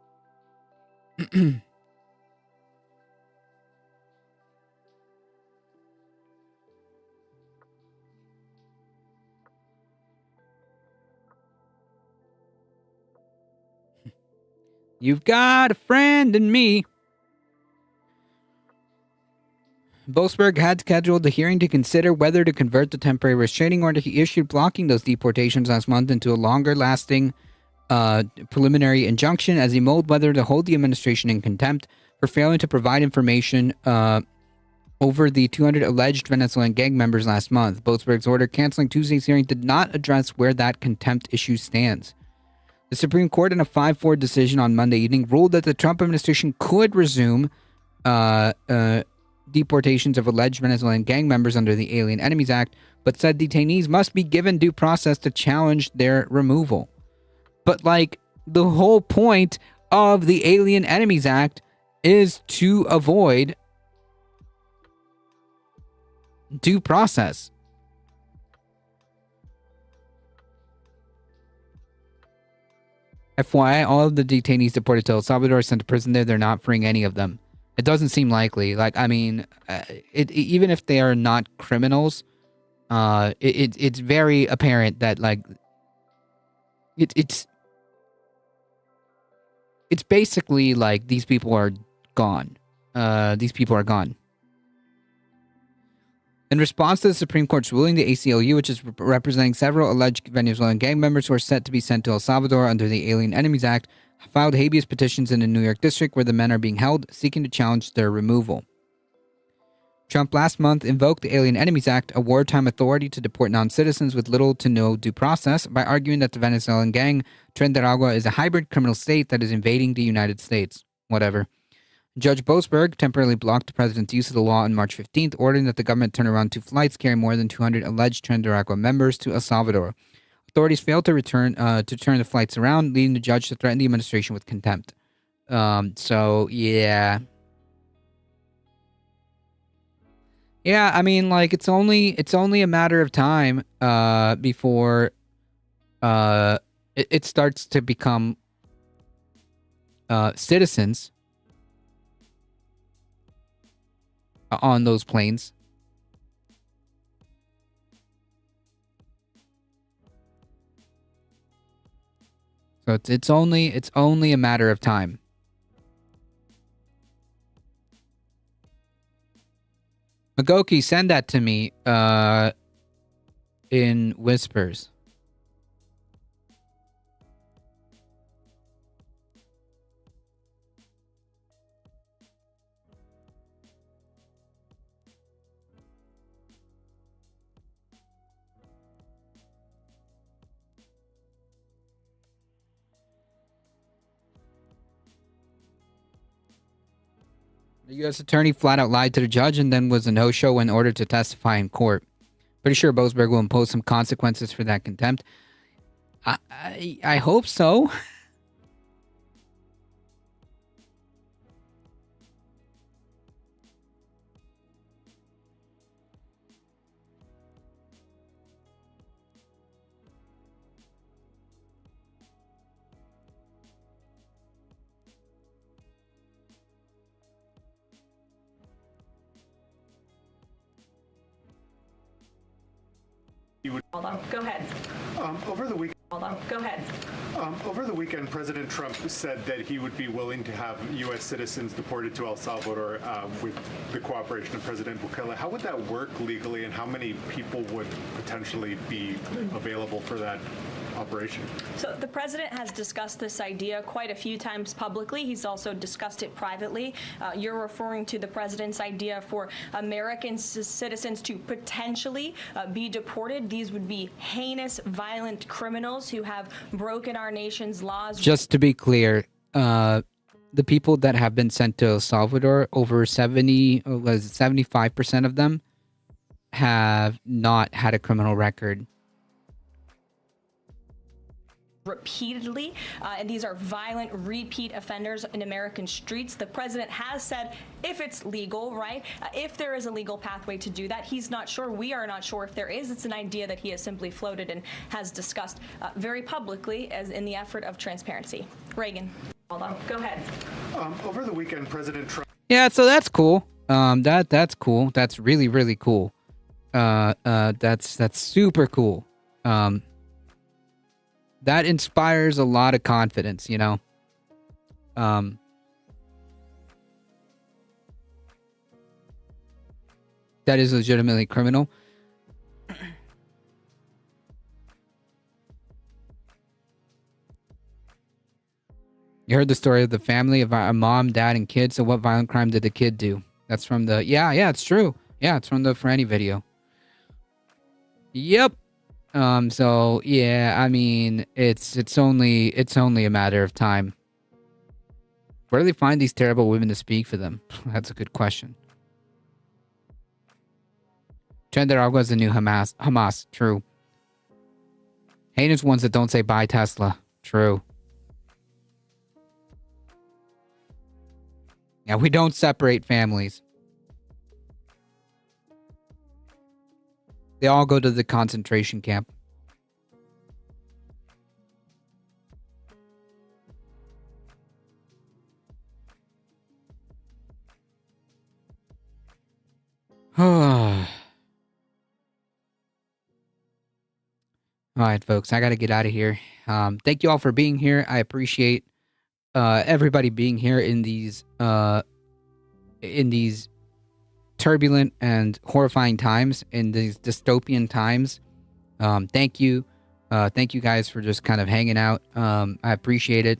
You've got a friend in me. Boasberg had scheduled the hearing to consider whether to convert the temporary restraining order he issued blocking those deportations last month into a longer-lasting preliminary injunction, as he mulled whether to hold the administration in contempt for failing to provide information over the 200 alleged Venezuelan gang members last month. Boasberg's order canceling Tuesday's hearing did not address where that contempt issue stands. The Supreme Court, in a 5-4 decision on Monday evening, ruled that the Trump administration could resume deportations of alleged Venezuelan gang members under the Alien Enemies Act, but said detainees must be given due process to challenge their removal. But, like, the whole point of the Alien Enemies Act is to avoid due process. FYI, all of the detainees deported to El Salvador are sent to prison there. They're not freeing any of them. It doesn't seem likely. Like, I mean, even if they are not criminals, it's very apparent that, like, it's basically like these people are gone. These people are gone. In response to the Supreme Court's ruling, the ACLU, which is representing several alleged Venezuelan gang members who are set to be sent to El Salvador under the Alien Enemies Act, filed habeas petitions in the New York district where the men are being held, seeking to challenge their removal. Trump last month invoked the Alien Enemies Act, a wartime authority to deport non-citizens with little to no due process, by arguing that the Venezuelan gang Tren de Aragua is a hybrid criminal state that is invading the United States. Whatever. Judge Boasberg temporarily blocked the president's use of the law on March 15th, ordering that the government turn around 2 flights carrying more than 200 alleged Tren de Aragua members to El Salvador. Authorities failed to turn the flights around, leading the judge to threaten the administration with contempt. So, yeah. Yeah, I mean, like, it's only a matter of time before it starts to become citizens on those planes. So it's only a matter of time. Magoki, send that to me in whispers. The U.S. attorney flat out lied to the judge and then was a no-show when ordered to testify in court. Pretty sure Boasberg will impose some consequences for that contempt. I hope so. Hold on. Go ahead. Over the week. Hold on. Go ahead. Over the weekend, President Trump said that he would be willing to have U.S. citizens deported to El Salvador with the cooperation of President Bukele. How would that work legally, and how many people would potentially be available for that operation? So the president has discussed this idea quite a few times publicly. He's also discussed it privately. You're referring to the president's idea for American citizens to potentially be deported. These would be heinous, violent criminals who have broken our nation's laws. Just to be clear, the people that have been sent to El Salvador, over 75% of them have not had a criminal record. repeatedly, and these are violent repeat offenders in American streets. The president has said if it's legal, right, if there is a legal pathway to do that, he's not sure. We are not sure if there is. It's an idea that he has simply floated and has discussed very publicly as in the effort of transparency. Reagan, hold on. Go ahead. Over the weekend, President Trump. Yeah, so that's cool. That's cool. That's really, really cool. That's super cool. That inspires a lot of confidence, you know. That is legitimately criminal. You heard the story of the family of a mom, dad, and kid. So what violent crime did the kid do? That's from the... Yeah, it's true. Yeah, it's from the Franny video. Yep. So yeah, I mean, it's only a matter of time. Where do they find these terrible women to speak for them? That's a good question. Chandaragua is the new Hamas. True. Heinous ones that don't say bye Tesla. True. Yeah, we don't separate families. They all go to the concentration camp. All right, folks, I got to get out of here. Thank you all for being here. I appreciate everybody being here in these turbulent and horrifying times, in these dystopian times. Thank you. Thank you guys for just kind of hanging out. I appreciate it.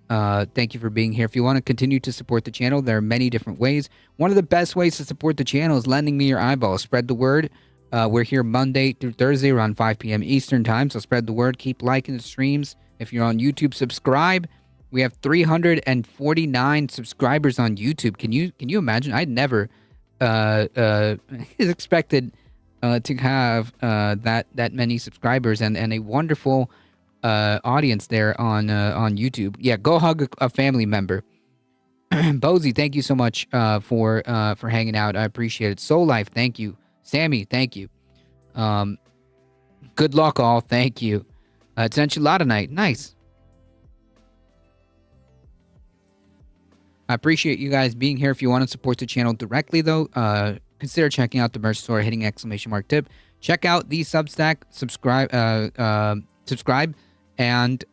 Thank you for being here. If you want to continue to support the channel, there are many different ways. One of the best ways to support the channel is lending me your eyeballs. Spread the word. We're here Monday through Thursday around 5 p.m. Eastern time, so spread the word. Keep liking the streams. If you're on YouTube, subscribe. We have 349 subscribers on YouTube. Can you imagine? I'd never expected to have that many subscribers and a wonderful audience there on YouTube. Yeah, go hug a family member. Bozy, thank you so much for hanging out. I appreciate it. Soul Life, thank you. Sammy, thank you. Good luck, all. Thank you. It's enchilada night. Nice. I appreciate you guys being here. If you want to support the channel directly, though, consider checking out the merch store, hitting !tip. Check out the Substack, subscribe, and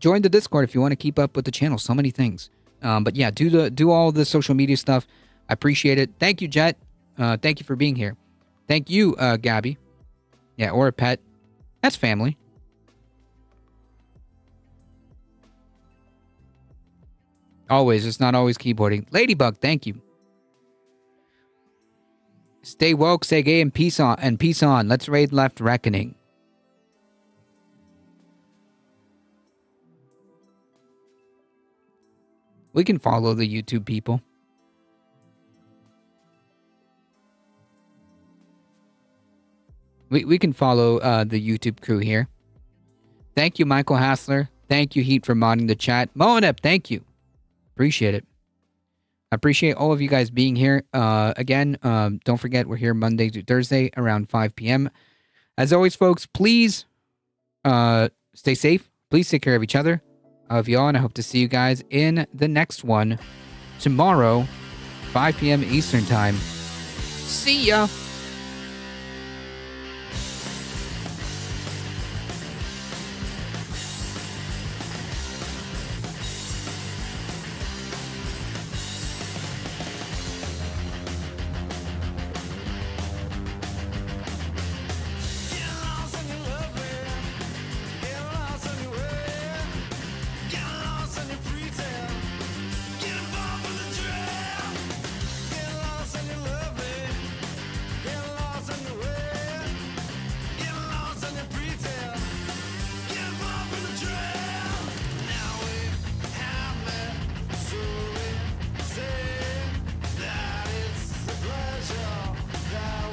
join the Discord if you want to keep up with the channel. So many things. But yeah, do all the social media stuff. I appreciate it. Thank you, Jet. Thank you for being here. Thank you, Gabby. Yeah, or a pet. That's family. Always. It's not always keyboarding. Ladybug, thank you. Stay woke, stay gay, and peace on. Let's raid Left Reckoning. We can follow the YouTube people. We can follow the YouTube crew here. Thank you, Michael Hassler. Thank you, Heat, for modding the chat. Moanep, thank you. Appreciate it. I appreciate all of you guys being here. Again, don't forget, we're here Monday through Thursday around 5 p.m. As always, folks, please stay safe. Please take care of each other. I love you all, and I hope to see you guys in the next one tomorrow, 5 p.m. Eastern Time. See ya!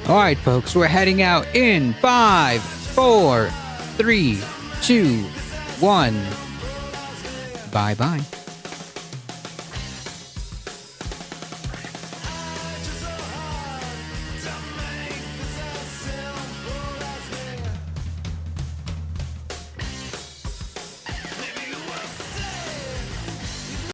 All right, folks, we're heading out in 5, 4, 3, 2, 1. Bye-bye.